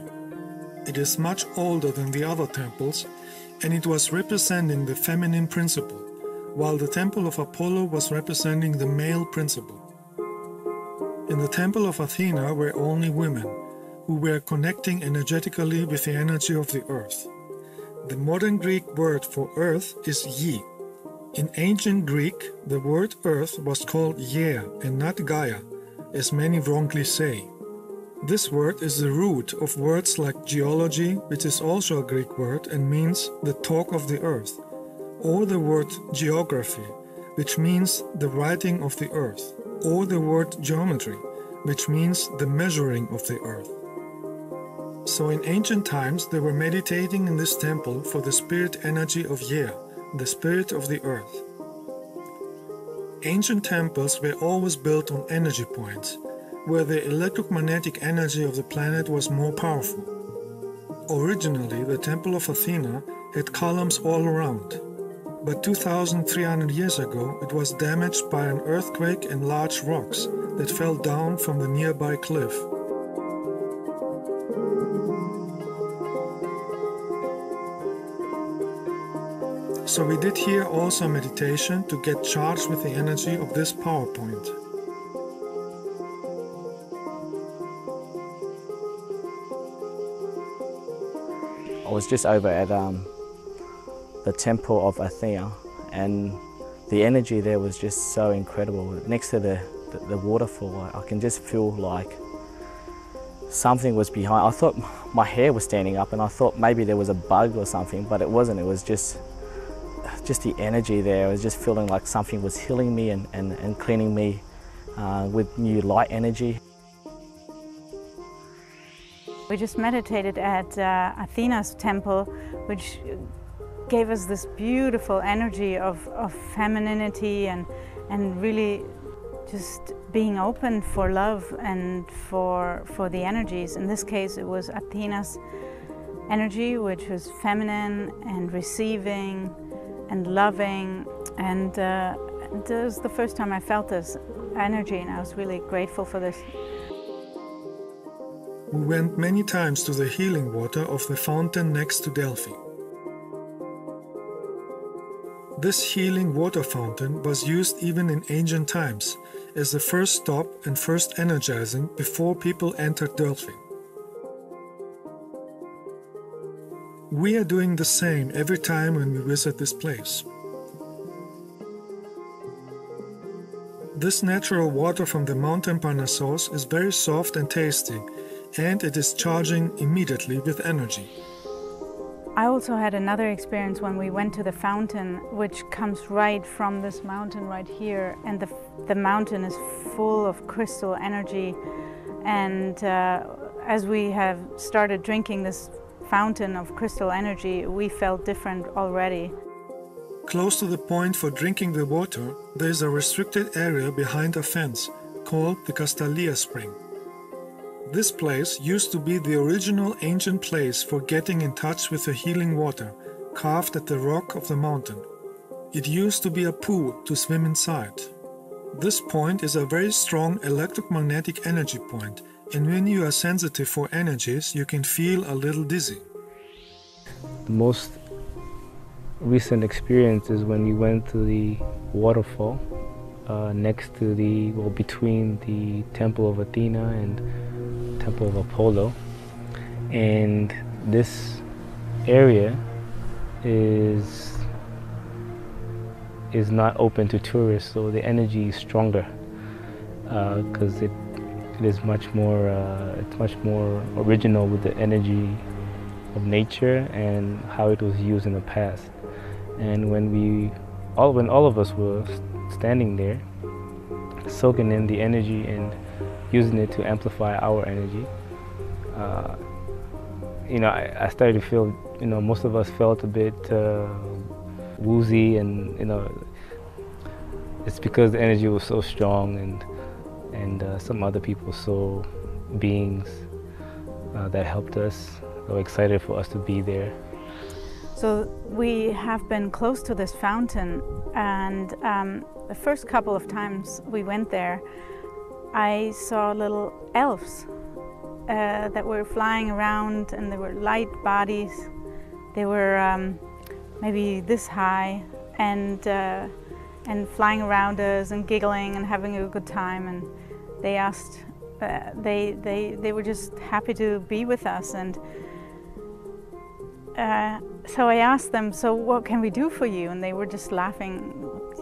[SPEAKER 1] It is much older than the other temples, and it was representing the feminine principle, while the Temple of Apollo was representing the male principle. In the Temple of Athena were only women, who were connecting energetically with the energy of the earth. The modern Greek word for earth is Yi. In ancient Greek, the word earth was called Gaia and not Gaia, as many wrongly say. This word is the root of words like geology, which is also a Greek word and means the talk of the earth, or the word geography, which means the writing of the earth, or the word geometry, which means the measuring of the earth. So in ancient times they were meditating in this temple for the spirit energy of Gaia, the spirit of the earth. Ancient temples were always built on energy points, where the electromagnetic energy of the planet was more powerful. Originally, the Temple of Athena had columns all around, but 2,300 years ago it was damaged by an earthquake and large rocks that fell down from the nearby cliff. So we did here also meditation to get charged with the energy of this power point.
[SPEAKER 2] I was just over at the Temple of Athena, and the energy there was just so incredible. Next to the waterfall, I can just feel like something was behind. I thought my hair was standing up and I thought maybe there was a bug or something, but it wasn't. It was just the energy there. I was just feeling like something was healing me and cleaning me with new light energy.
[SPEAKER 3] We just meditated at Athena's temple, which gave us this beautiful energy of femininity and really just being open for love and for the energies. In this case, it was Athena's energy, which was feminine and receiving and loving, and it was the first time I felt this energy, and I was really grateful for this.
[SPEAKER 1] We went many times to the healing water of the fountain next to Delphi. This healing water fountain was used even in ancient times as the first stop and first energizing before people entered Delphi. We are doing the same every time when we visit this place. This natural water from the mountain Parnassos is very soft and tasty, and it is charging immediately with energy.
[SPEAKER 3] I also had another experience when we went to the fountain, which comes right from this mountain right here, and the mountain is full of crystal energy, and as we have started drinking this fountain of crystal energy, we felt different already.
[SPEAKER 1] Close to the point for drinking the water, there is a restricted area behind a fence called the Castalia Spring. This place used to be the original ancient place for getting in touch with the healing water, carved at the rock of the mountain. It used to be a pool to swim inside. This point is a very strong electromagnetic energy point, and when you are sensitive for energies, you can feel a little dizzy.
[SPEAKER 4] The most recent experience is when we went to the waterfall next to between the Temple of Athena and Temple of Apollo, and this area is not open to tourists, so the energy is stronger because it is much more original with the energy of nature and how it was used in the past. And when all of us were standing there, soaking in the energy and using it to amplify our energy, I started to feel, most of us felt a bit woozy, and it's because the energy was so strong, and some other people saw beings that helped us. They were excited for us to be there.
[SPEAKER 3] So we have been close to this fountain, and the first couple of times we went there, I saw little elves that were flying around, and they were light bodies. They were maybe this high, and flying around us and giggling and having a good time. And they asked, they were just happy to be with us. And so I asked them, so what can we do for you? And they were just laughing.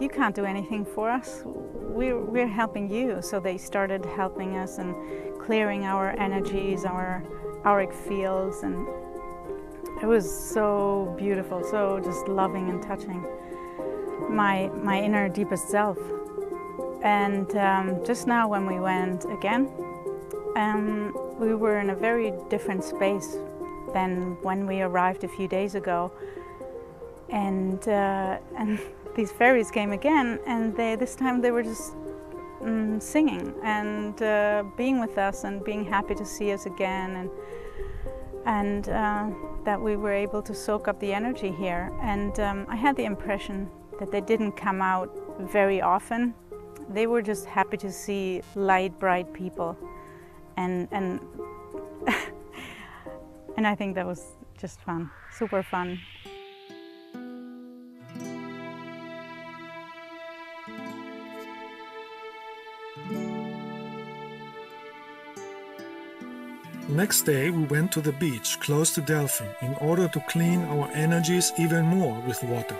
[SPEAKER 3] You can't do anything for us. We're helping you. So they started helping us and clearing our energies, our auric fields, and it was so beautiful, so just loving and touching my inner deepest self. And just now when we went again, we were in a very different space than when we arrived a few days ago. And these fairies came again, and this time they were just singing and being with us and being happy to see us again, and that we were able to soak up the energy here. And I had the impression that they didn't come out very often. They were just happy to see light, bright people, and and I think that was just fun, super fun.
[SPEAKER 1] Next day we went to the beach close to Delphi in order to clean our energies even more with water.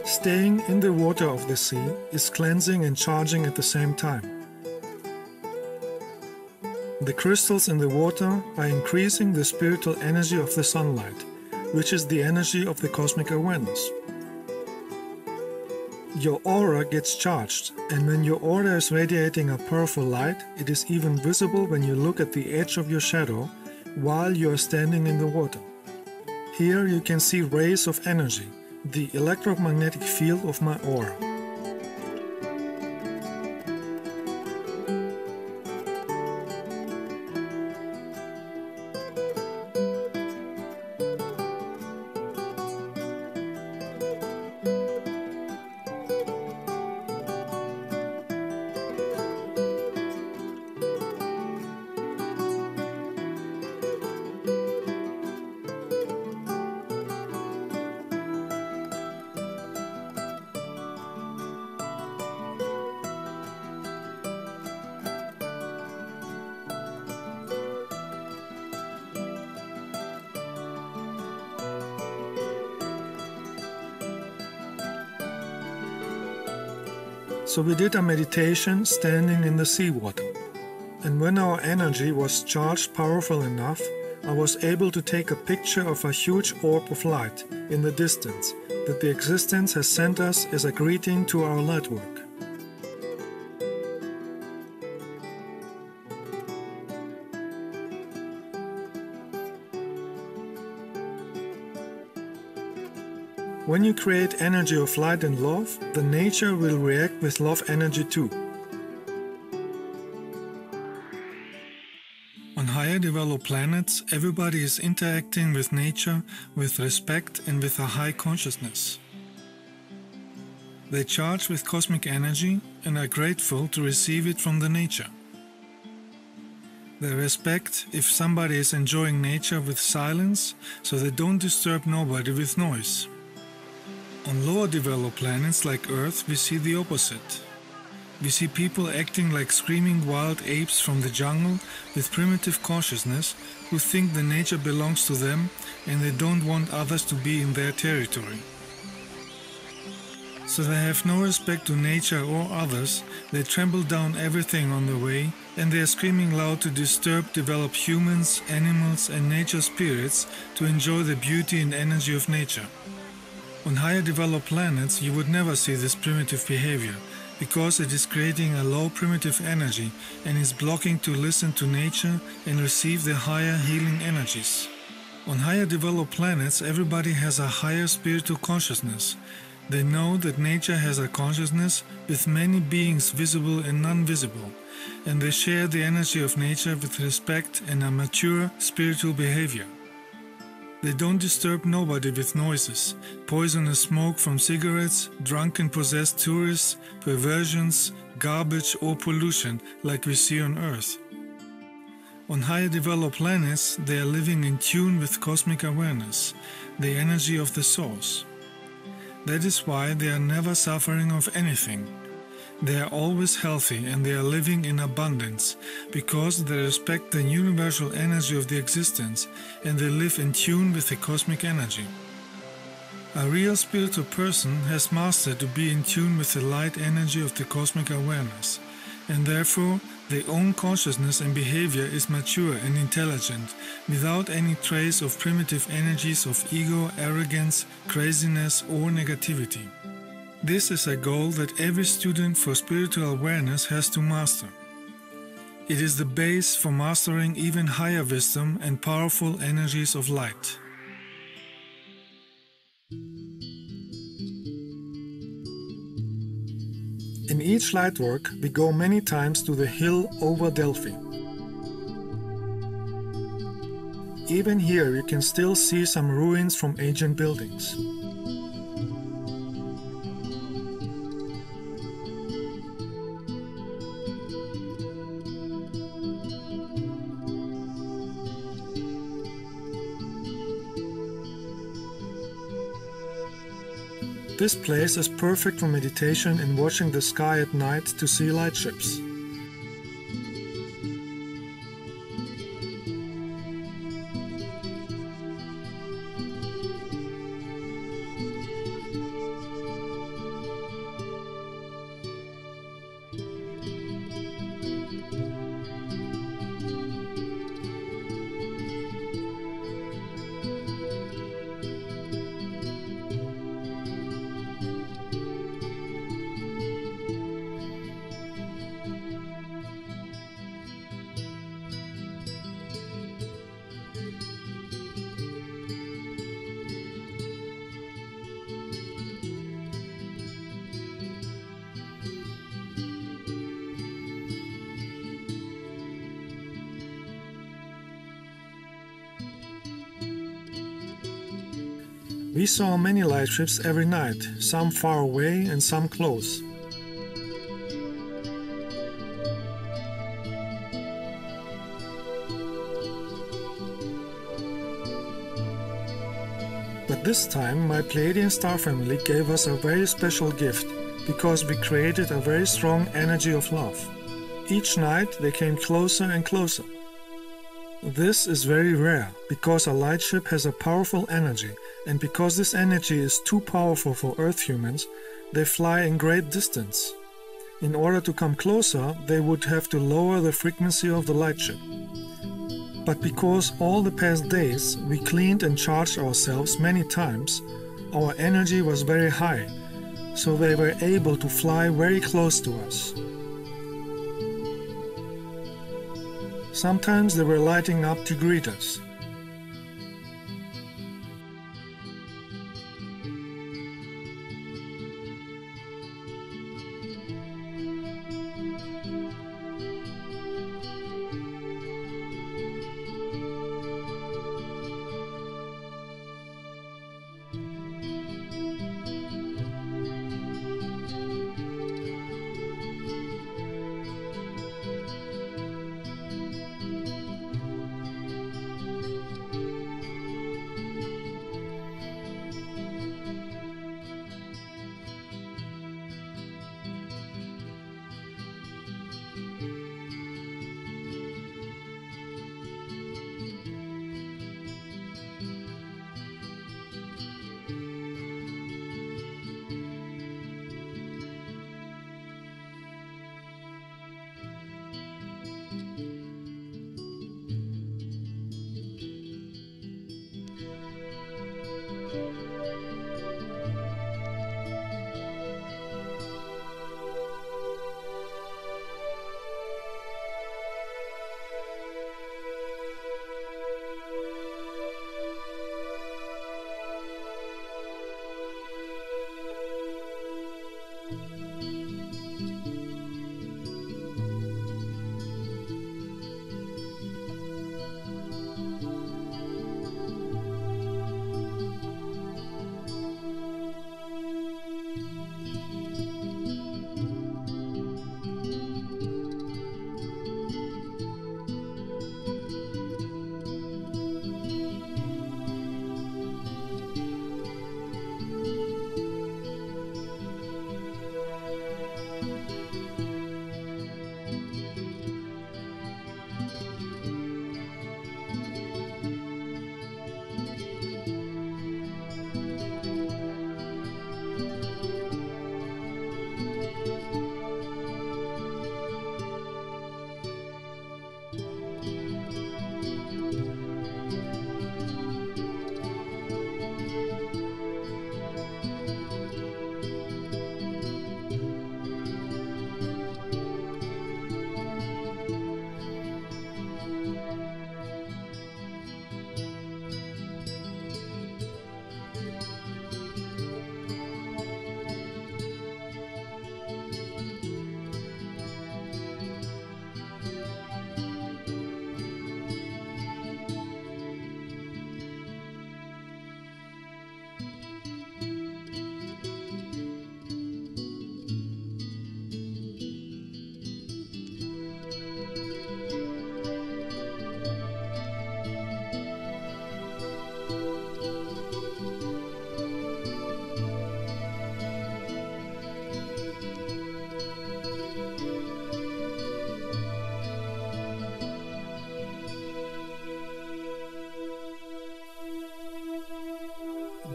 [SPEAKER 1] Staying in the water of the sea is cleansing and charging at the same time. The crystals in the water are increasing the spiritual energy of the sunlight, which is the energy of the cosmic awareness. Your aura gets charged, and when your aura is radiating a powerful light, it is even visible when you look at the edge of your shadow while you are standing in the water. Here you can see rays of energy, the electromagnetic field of my aura. So we did a meditation standing in the seawater, and when our energy was charged powerful enough, I was able to take a picture of a huge orb of light in the distance that the existence has sent us as a greeting to our light work. When you create energy of light and love, the nature will react with love energy too. On higher developed planets, everybody is interacting with nature with respect and with a high consciousness. They charge with cosmic energy and are grateful to receive it from the nature. They respect if somebody is enjoying nature with silence, so they don't disturb nobody with noise. On lower developed planets like Earth, we see the opposite. We see people acting like screaming wild apes from the jungle with primitive consciousness who think the nature belongs to them and they don't want others to be in their territory. So they have no respect to nature or others, they trample down everything on the way, and they are screaming loud to disturb developed humans, animals and nature spirits to enjoy the beauty and energy of nature. On higher developed planets, you would never see this primitive behavior, because it is creating a low primitive energy and is blocking to listen to nature and receive the higher healing energies. On higher developed planets, everybody has a higher spiritual consciousness. They know that nature has a consciousness with many beings visible and non-visible, and they share the energy of nature with respect and a mature spiritual behavior. They don't disturb nobody with noises, poisonous smoke from cigarettes, drunken possessed tourists, perversions, garbage or pollution like we see on Earth. On higher developed planets, they are living in tune with cosmic awareness, the energy of the source. That is why they are never suffering of anything. They are always healthy and they are living in abundance because they respect the universal energy of the existence and they live in tune with the cosmic energy. A real spiritual person has mastered to be in tune with the light energy of the cosmic awareness, and therefore their own consciousness and behavior is mature and intelligent, without any trace of primitive energies of ego, arrogance, craziness or negativity. This is a goal that every student for spiritual awareness has to master. It is the base for mastering even higher wisdom and powerful energies of light. In each light work, we go many times to the hill over Delphi. Even here you can still see some ruins from ancient buildings. This place is perfect for meditation and watching the sky at night to see light ships. We saw many light ships every night, some far away and some close. But this time my Pleiadian star family gave us a very special gift, because we created a very strong energy of love. Each night they came closer and closer. This is very rare, because a light ship has a powerful energy, and because this energy is too powerful for Earth humans, they fly in great distance. In order to come closer, they would have to lower the frequency of the light ship. But because all the past days we cleaned and charged ourselves many times, our energy was very high, so they were able to fly very close to us. Sometimes they were lighting up to greet us.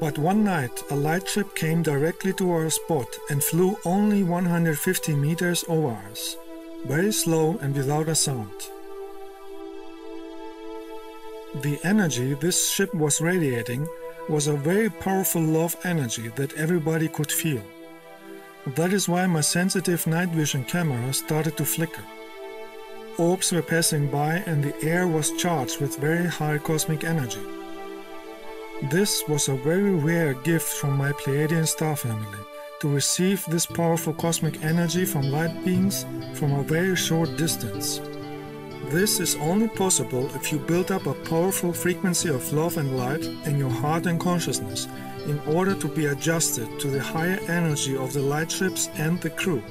[SPEAKER 1] But one night, a light ship came directly to our spot and flew only 150 meters over us, very slow and without a sound. The energy this ship was radiating was a very powerful love energy that everybody could feel. That is why my sensitive night vision camera started to flicker. Orbs were passing by and the air was charged with very high cosmic energy. This was a very rare gift from my Pleiadian star family, to receive this powerful cosmic energy from light beings from a very short distance. This is only possible if you build up a powerful frequency of love and light in your heart and consciousness in order to be adjusted to the higher energy of the light ships and the crew.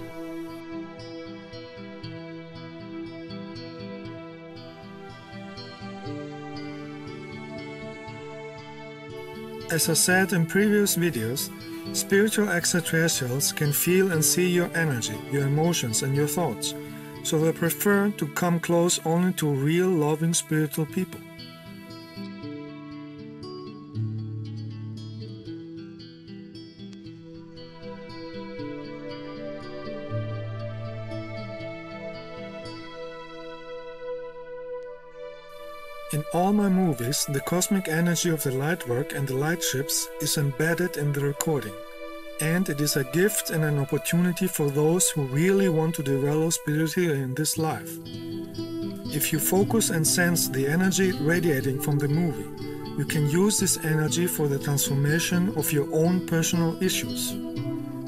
[SPEAKER 1] As I said in previous videos, spiritual extraterrestrials can feel and see your energy, your emotions and your thoughts, so they prefer to come close only to real loving spiritual people. In all my movies, the cosmic energy of the light work and the light ships is embedded in the recording, and it is a gift and an opportunity for those who really want to develop spiritually in this life. If you focus and sense the energy radiating from the movie, you can use this energy for the transformation of your own personal issues.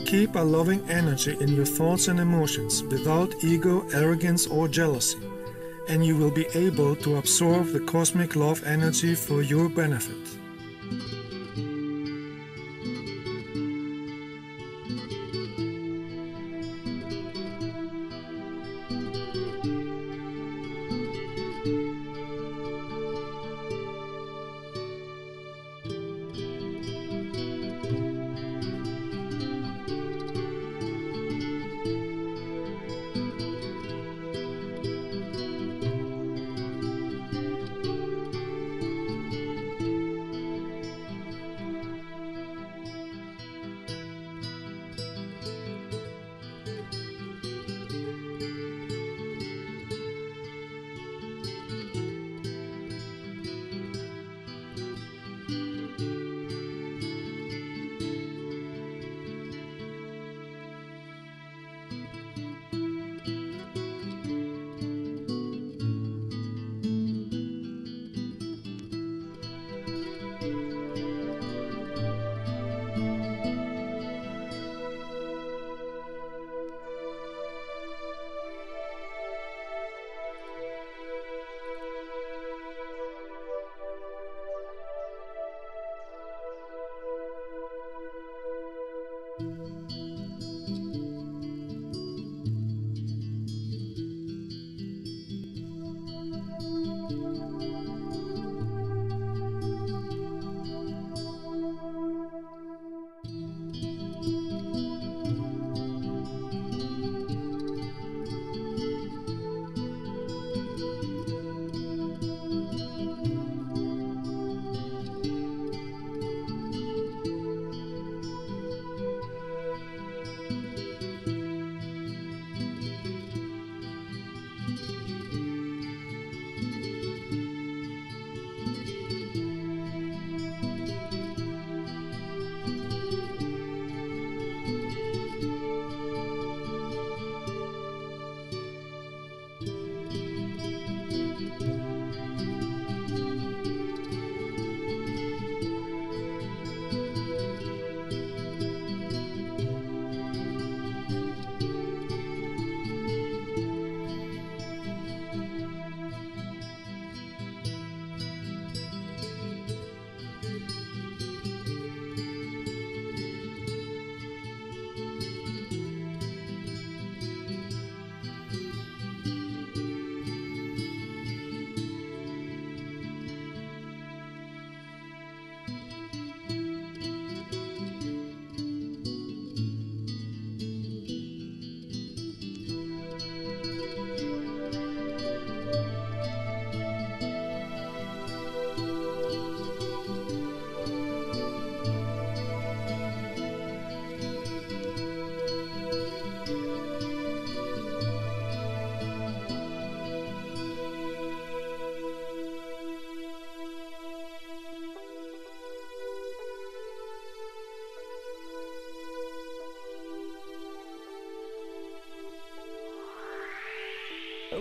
[SPEAKER 1] Keep a loving energy in your thoughts and emotions without ego, arrogance or jealousy, and you will be able to absorb the cosmic love energy for your benefit.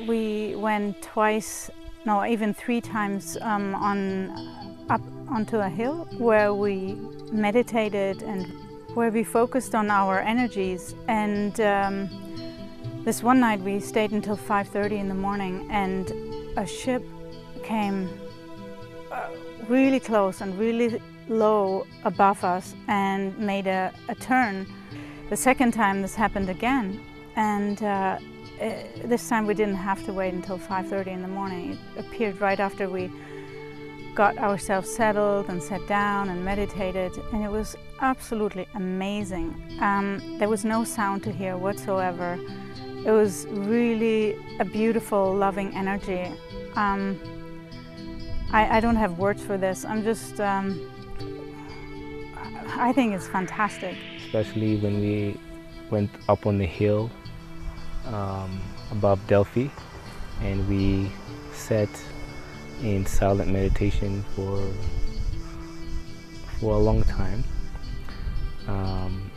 [SPEAKER 3] we went twice, no, even 3 times up onto a hill where we meditated and where we focused on our energies. And this one night we stayed until 5:30 in the morning, and a ship came really close and really low above us and made a turn. The second time this happened again, and this time we didn't have to wait until 5:30 in the morning. It appeared right after we got ourselves settled and sat down and meditated, and it was absolutely amazing. There was no sound to hear whatsoever. It was really a beautiful, loving energy. I don't have words for this. I'm just, I think it's fantastic.
[SPEAKER 4] Especially when we went up on the hill above Delphi, and we sat in silent meditation for a long time.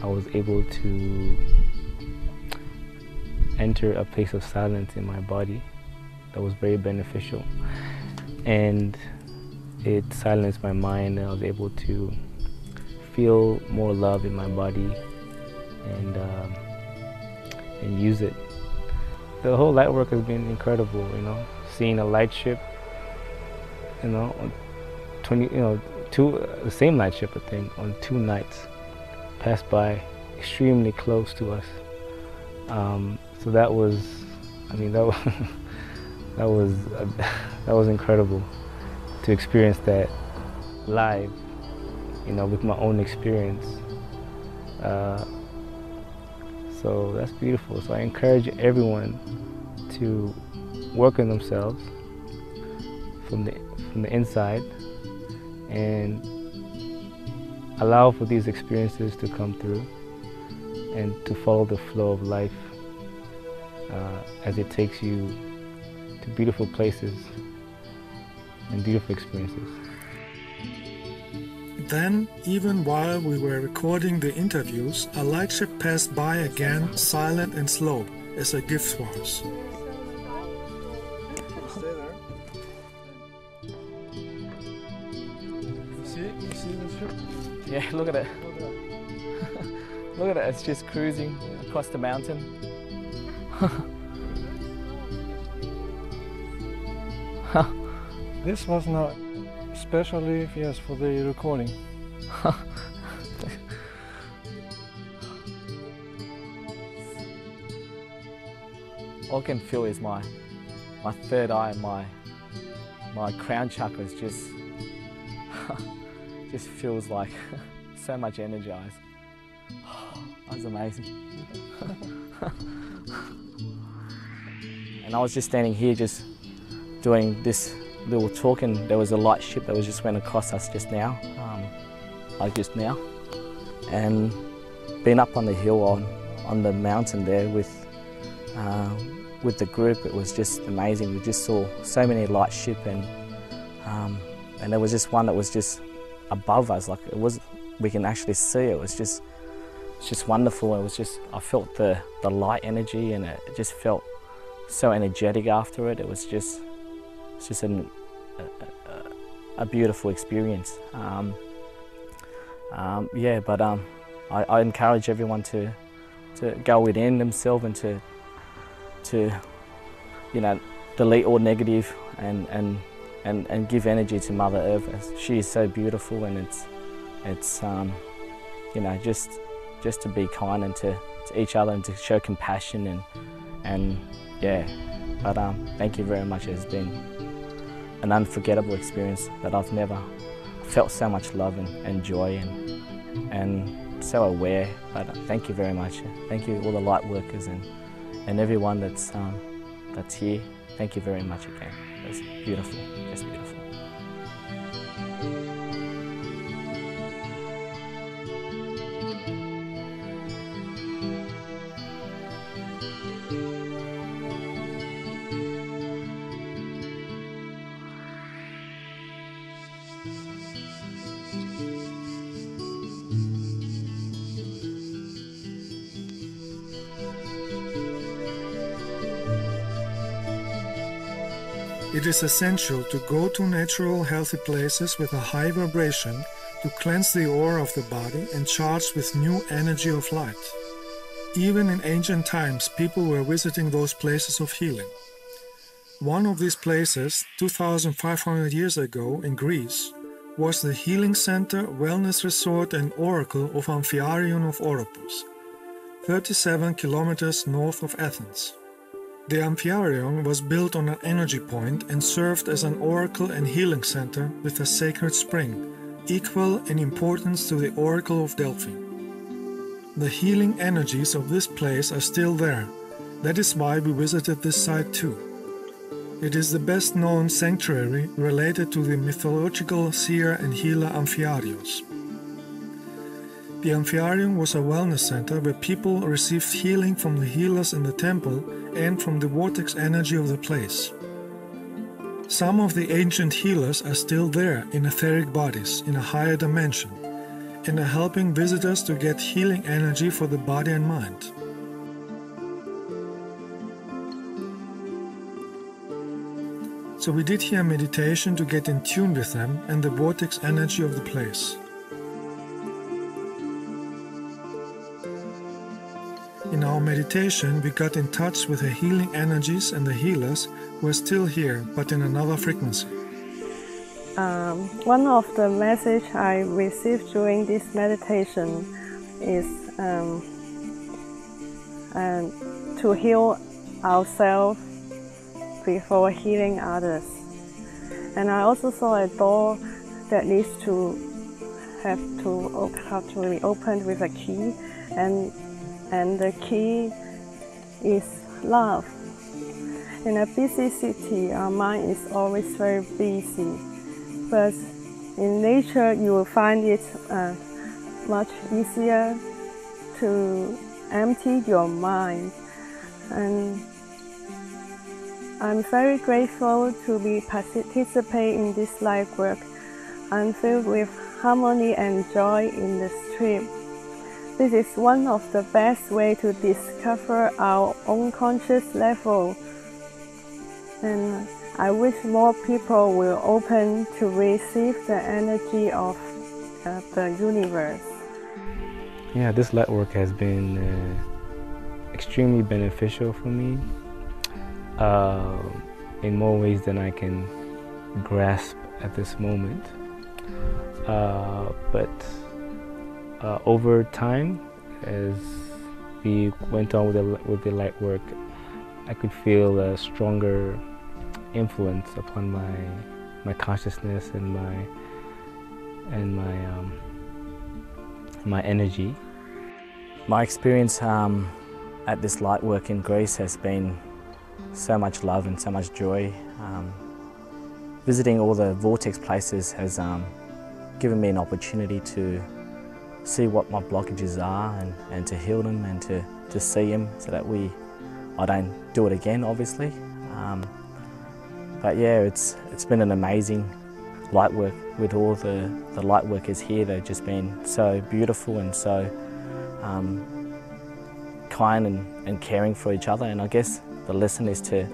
[SPEAKER 4] I was able to enter a place of silence in my body that was very beneficial, and it silenced my mind, and I was able to feel more love in my body and use it. The whole light work has been incredible, you know, seeing a light ship, you know, on the same light ship, I think, on 2 nights passed by extremely close to us. So that was, I mean, that was incredible to experience that live, you know, with my own experience. So that's beautiful. So I encourage everyone to work on themselves from the inside and allow for these experiences to come through and to follow the flow of life as it takes you to beautiful places and beautiful experiences.
[SPEAKER 1] Then, even while we were recording the interviews, a light ship passed by again, silent and slow, as a gift for us.
[SPEAKER 2] You see the ship? Yeah, look at it. Look at it, it's just cruising across the mountain.
[SPEAKER 7] This was not especially, yes, for the recording.
[SPEAKER 2] All I can feel is my third eye, my crown chakra is just just feels like so much energized. That was amazing. And I was just standing here just doing this little talk, and there was a light ship that was just went across us just now, like just now. And being up on the hill on the mountain there with the group, it was just amazing. We just saw so many light ship, and there was just one that was just above us, like it was, we can actually see it. It's just wonderful. It was just, I felt the light energy, and it just felt so energetic after it. It was just, it's just a beautiful experience. Yeah, but I encourage everyone to go within themselves and to you know, delete all negative and give energy to Mother Earth. She is so beautiful, and it's you know, just to be kind and to each other and to show compassion and yeah. But thank you very much. It has been an unforgettable experience that I've never felt so much love and joy and so aware. But thank you very much. Thank you all the light workers and everyone that's here. Thank you very much again. It's beautiful, just beautiful.
[SPEAKER 1] It is essential to go to natural, healthy places with a high vibration to cleanse the aura of the body and charge with new energy of light. Even in ancient times, people were visiting those places of healing. One of these places, 2,500 years ago in Greece, was the healing center, wellness resort and oracle of Amphiaraon of Oropus, 37 kilometers north of Athens. The Amphiaraon was built on an energy point and served as an oracle and healing center with a sacred spring, equal in importance to the oracle of Delphi. The healing energies of this place are still there. That is why we visited this site too. It is the best known sanctuary related to the mythological seer and healer Amphiaraos. The Amphiaraon was a wellness center where people received healing from the healers in the temple and from the vortex energy of the place. Some of the ancient healers are still there in etheric bodies in a higher dimension and are helping visitors to get healing energy for the body and mind. So we did here meditation to get in tune with them and the vortex energy of the place. In our meditation, we got in touch with the healing energies and the healers who are still here, but in another frequency.
[SPEAKER 5] One of the messages I received during this meditation is to heal ourselves before healing others. And I also saw a door that needs to have to be opened with a key, and the key is love. In a busy city, our mind is always very busy, but in nature you will find it much easier to empty your mind. And I'm very grateful to be participate in this life work. I'm filled with harmony and joy in the trip. This is one of the best ways to discover our own conscious level. And I wish more people will open to receive the energy of the universe.
[SPEAKER 4] Yeah, this light work has been extremely beneficial for me in more ways than I can grasp at this moment. But over time, as we went on with the light work, I could feel a stronger influence upon my consciousness and my energy.
[SPEAKER 2] My experience at this light work in Greece has been so much love and so much joy. Visiting all the vortex places has given me an opportunity to see what my blockages are and to heal them and to see them so that I don't do it again, obviously. But yeah, it's been an amazing light work with all the light workers here. They've just been so beautiful and so kind and caring for each other. And I guess the lesson is to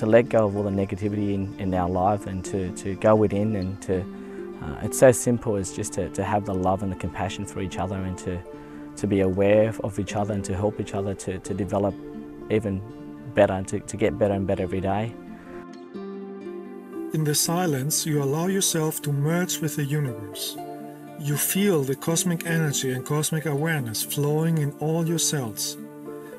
[SPEAKER 2] let go of all the negativity in our life and to go within and to it's so simple as just to have the love and the compassion for each other and to be aware of each other and to help each other to develop even better and to get better and better every day.
[SPEAKER 1] In the silence, you allow yourself to merge with the universe. You feel the cosmic energy and cosmic awareness flowing in all your cells.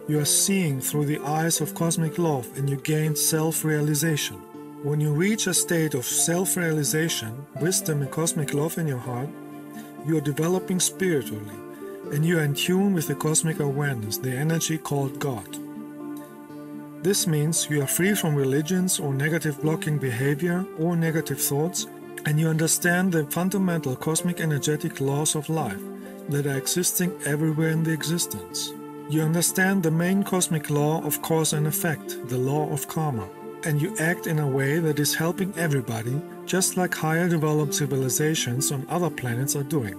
[SPEAKER 1] You are seeing through the eyes of cosmic love and you gain self-realization. When you reach a state of self-realization, wisdom and cosmic love in your heart, you are developing spiritually and you are in tune with the cosmic awareness, the energy called God. This means you are free from religions or negative blocking behavior or negative thoughts, and you understand the fundamental cosmic energetic laws of life that are existing everywhere in the existence. You understand the main cosmic law of cause and effect, the law of karma, and you act in a way that is helping everybody, just like higher developed civilizations on other planets are doing.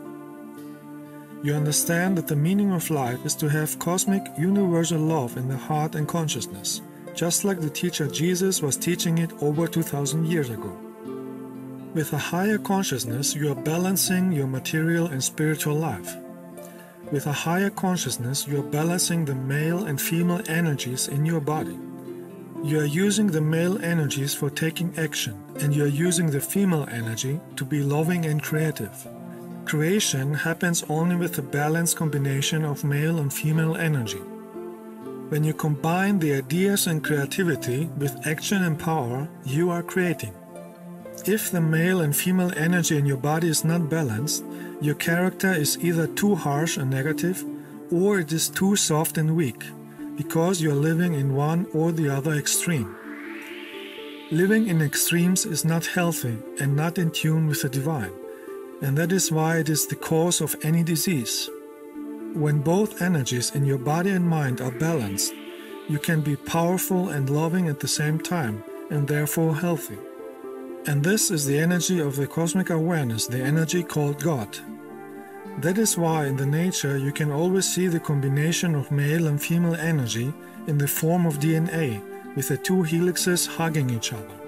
[SPEAKER 1] You understand that the meaning of life is to have cosmic universal love in the heart and consciousness, just like the teacher Jesus was teaching it over 2000 years ago. With a higher consciousness, you are balancing your material and spiritual life. With a higher consciousness, you are balancing the male and female energies in your body. You are using the male energies for taking action, and you are using the female energy to be loving and creative. Creation happens only with a balanced combination of male and female energy. When you combine the ideas and creativity with action and power, you are creating. If the male and female energy in your body is not balanced, your character is either too harsh and negative, or it is too soft and weak, because you are living in one or the other extreme. Living in extremes is not healthy and not in tune with the divine, and that is why it is the cause of any disease. When both energies in your body and mind are balanced, you can be powerful and loving at the same time, and therefore healthy. And this is the energy of the cosmic awareness, the energy called God. That is why in the nature you can always see the combination of male and female energy in the form of DNA, with the two helixes hugging each other.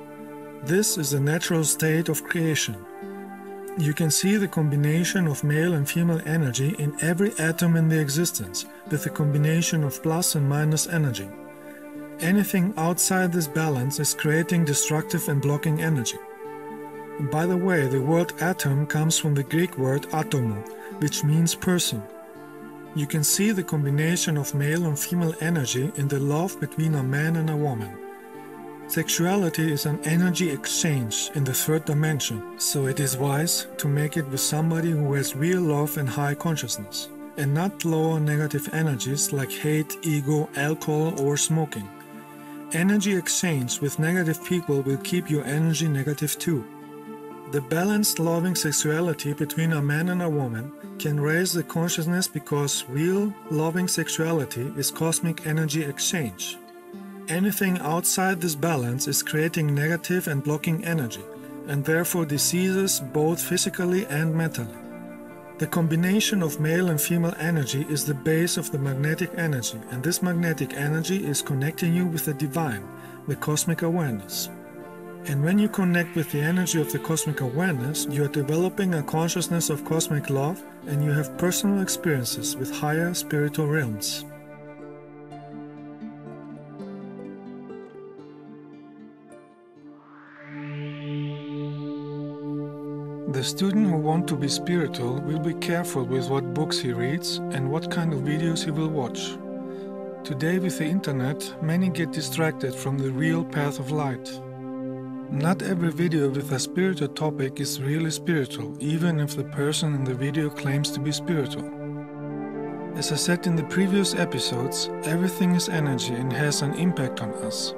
[SPEAKER 1] This is the natural state of creation. You can see the combination of male and female energy in every atom in the existence, with a combination of plus and minus energy. Anything outside this balance is creating destructive and blocking energy. And by the way, the word atom comes from the Greek word atomo, which means person. You can see the combination of male and female energy in the love between a man and a woman. Sexuality is an energy exchange in the third dimension, so it is wise to make it with somebody who has real love and high consciousness, and not lower negative energies like hate, ego, alcohol or smoking. Energy exchange with negative people will keep your energy negative too. The balanced loving sexuality between a man and a woman can raise the consciousness because real loving sexuality is cosmic energy exchange. Anything outside this balance is creating negative and blocking energy, and therefore diseases both physically and mentally. The combination of male and female energy is the base of the magnetic energy, and this magnetic energy is connecting you with the divine, the cosmic awareness. And when you connect with the energy of the cosmic awareness, you are developing a consciousness of cosmic love, and you have personal experiences with higher spiritual realms. The student who wants to be spiritual will be careful with what books he reads and what kind of videos he will watch. Today with the internet, many get distracted from the real path of light. Not every video with a spiritual topic is really spiritual, even if the person in the video claims to be spiritual. As I said in the previous episodes, everything is energy and has an impact on us.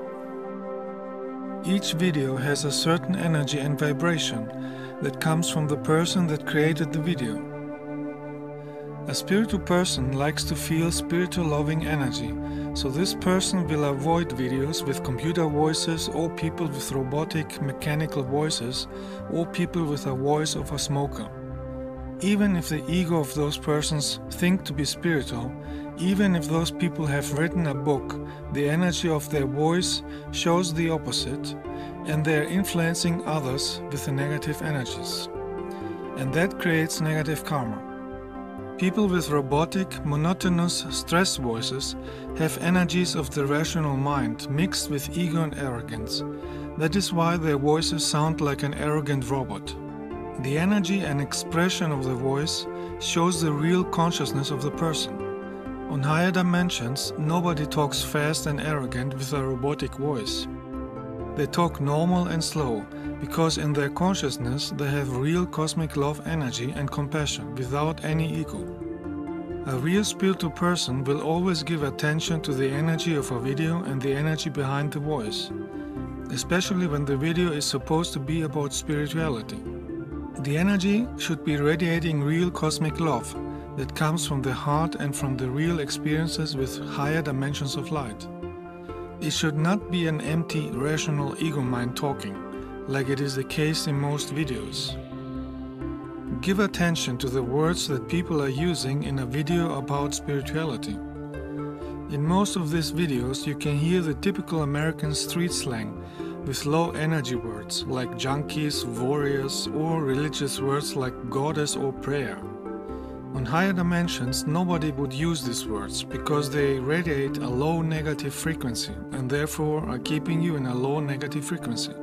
[SPEAKER 1] Each video has a certain energy and vibration that comes from the person that created the video. A spiritual person likes to feel spiritual loving energy, so this person will avoid videos with computer voices or people with robotic mechanical voices or people with a voice of a smoker. Even if the ego of those persons think to be spiritual, even if those people have written a book, the energy of their voice shows the opposite, and they are influencing others with the negative energies. And that creates negative karma. People with robotic, monotonous, stress voices have energies of the rational mind mixed with ego and arrogance. That is why their voices sound like an arrogant robot. The energy and expression of the voice shows the real consciousness of the person. On higher dimensions, nobody talks fast and arrogant with a robotic voice. They talk normal and slow, because in their consciousness they have real cosmic love energy and compassion without any ego. A real spiritual person will always give attention to the energy of a video and the energy behind the voice, especially when the video is supposed to be about spirituality. The energy should be radiating real cosmic love that comes from the heart and from the real experiences with higher dimensions of light. It should not be an empty, rational ego mind talking, like it is the case in most videos. Give attention to the words that people are using in a video about spirituality. In most of these videos you can hear the typical American street slang with low energy words like junkies, warriors, or religious words like goddess or prayer. On higher dimensions, nobody would use these words because they radiate a low negative frequency and therefore are keeping you in a low negative frequency.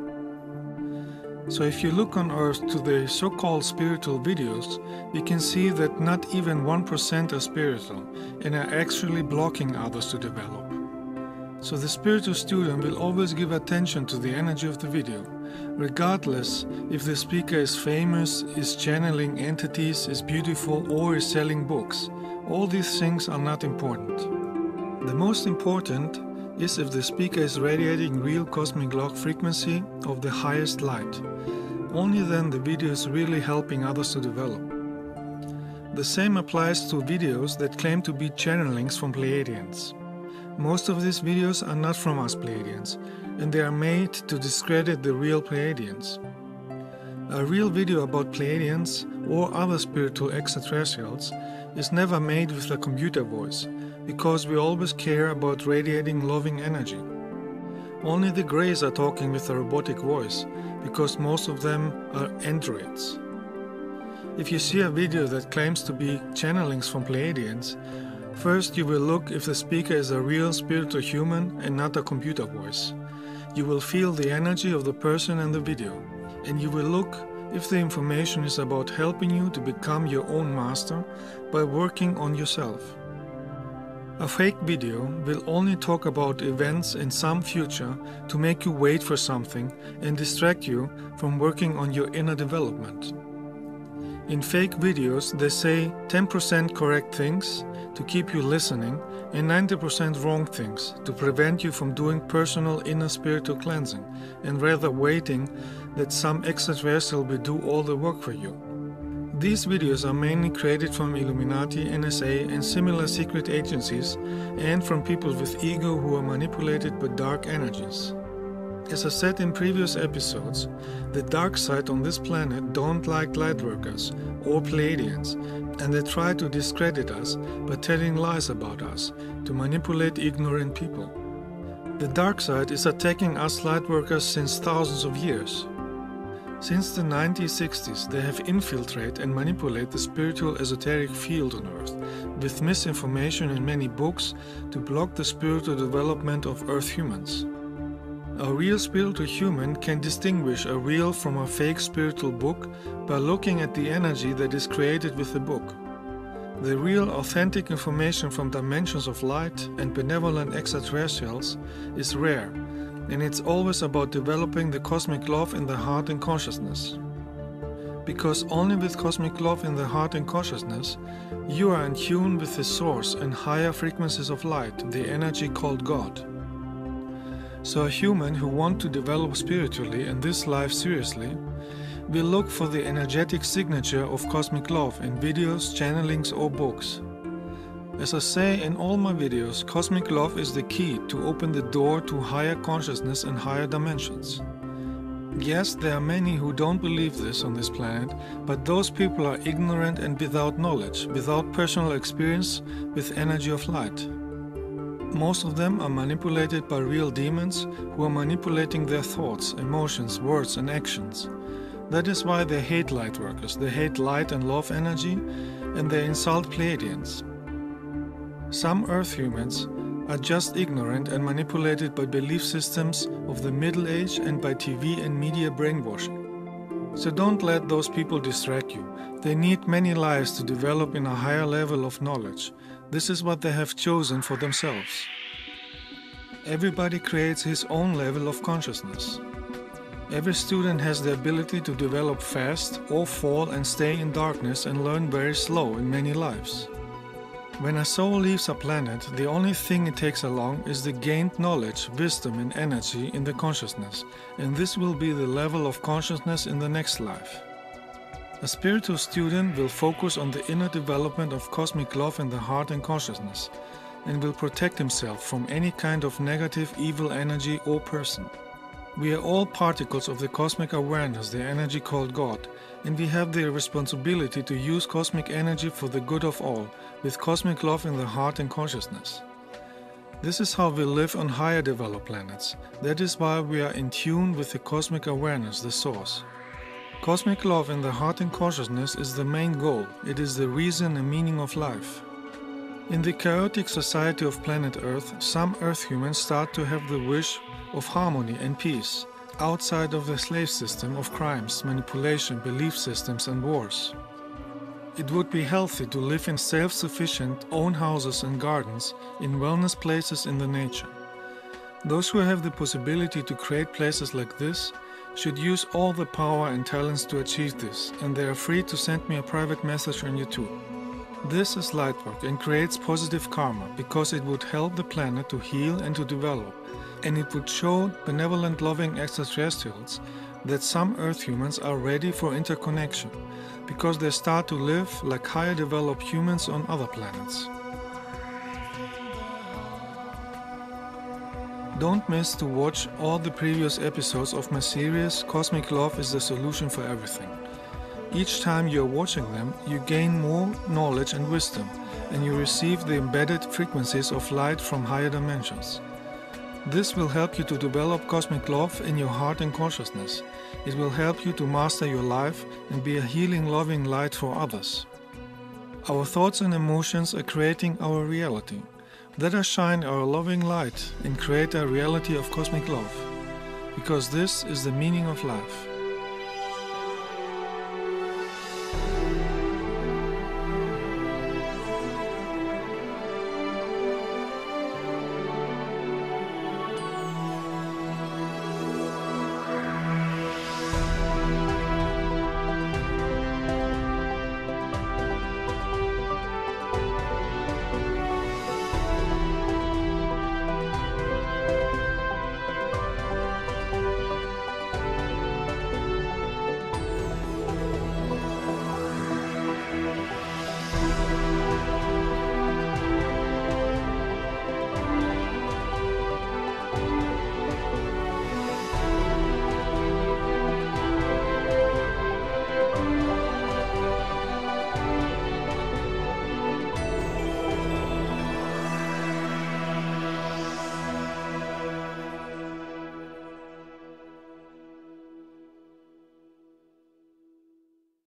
[SPEAKER 1] So if you look on Earth to the so-called spiritual videos, you can see that not even 1% are spiritual and are actually blocking others to develop. So the spiritual student will always give attention to the energy of the video, regardless if the speaker is famous, is channeling entities, is beautiful, or is selling books. All these things are not important. The most important is if the speaker is radiating real cosmic log frequency of the highest light. Only then the video is really helping others to develop. The same applies to videos that claim to be channelings from Pleiadians. Most of these videos are not from us Pleiadians, and they are made to discredit the real Pleiadians. A real video about Pleiadians or other spiritual extraterrestrials is never made with a computer voice, because we always care about radiating loving energy. Only the Greys are talking with a robotic voice, because most of them are androids. If you see a video that claims to be channelings from Pleiadians, first you will look if the speaker is a real spiritual human and not a computer voice. You will feel the energy of the person in the video, and you will look if the information is about helping you to become your own master by working on yourself. A fake video will only talk about events in some future to make you wait for something and distract you from working on your inner development. In fake videos, they say 10% correct things to keep you listening and 90% wrong things to prevent you from doing personal inner spiritual cleansing and rather waiting that some extraterrestrial will do all the work for you. These videos are mainly created from Illuminati, NSA and similar secret agencies and from people with ego who are manipulated by dark energies. As I said in previous episodes, the dark side on this planet don't like lightworkers or Pleiadians, and they try to discredit us by telling lies about us to manipulate ignorant people. The dark side is attacking us lightworkers since thousands of years. Since the 1960s, they have infiltrated and manipulated the spiritual esoteric field on Earth with misinformation in many books to block the spiritual development of Earth humans. A real spiritual human can distinguish a real from a fake spiritual book by looking at the energy that is created with the book. The real authentic information from dimensions of light and benevolent extraterrestrials is rare, and it's always about developing the cosmic love in the heart and consciousness. Because only with cosmic love in the heart and consciousness, you are in tune with the source and higher frequencies of light, the energy called God. So a human who wants to develop spiritually in this life seriously will look for the energetic signature of cosmic love in videos, channelings or books. As I say in all my videos, cosmic love is the key to open the door to higher consciousness and higher dimensions. Yes, there are many who don't believe this on this planet, but those people are ignorant and without knowledge, without personal experience with energy of light. Most of them are manipulated by real demons who are manipulating their thoughts, emotions, words and actions. That is why they hate light workers, they hate light and love energy, and they insult Pleiadians. Some Earth humans are just ignorant and manipulated by belief systems of the Middle Age and by TV and media brainwashing. So don't let those people distract you. They need many lives to develop in a higher level of knowledge. This is what they have chosen for themselves. Everybody creates his own level of consciousness. Every student has the ability to develop fast or fall and stay in darkness and learn very slow in many lives. When a soul leaves a planet, the only thing it takes along is the gained knowledge, wisdom and energy in the consciousness, and this will be the level of consciousness in the next life. A spiritual student will focus on the inner development of cosmic love in the heart and consciousness, and will protect himself from any kind of negative, evil energy or person. We are all particles of the cosmic awareness, the energy called God, and we have the responsibility to use cosmic energy for the good of all, with cosmic love in the heart and consciousness. This is how we live on higher developed planets. That is why we are in tune with the cosmic awareness, the source. Cosmic love in the heart and consciousness is the main goal. It is the reason and meaning of life. In the chaotic society of planet Earth, some Earth humans start to have the wish of harmony and peace, outside of the slave system of crimes, manipulation, belief systems and wars. It would be healthy to live in self-sufficient own houses and gardens, in wellness places in the nature. Those who have the possibility to create places like this should use all the power and talents to achieve this, and they are free to send me a private message on YouTube. This is light work and creates positive karma because it would help the planet to heal and to develop, and it would show benevolent loving extraterrestrials that some Earth humans are ready for interconnection because they start to live like higher developed humans on other planets. Don't miss to watch all the previous episodes of my series Cosmic Love is the Solution for Everything. Each time you are watching them, you gain more knowledge and wisdom, and you receive the embedded frequencies of light from higher dimensions. This will help you to develop cosmic love in your heart and consciousness. It will help you to master your life and be a healing, loving light for others. Our thoughts and emotions are creating our reality. Let us shine our loving light and create a reality of cosmic love, because this is the meaning of life.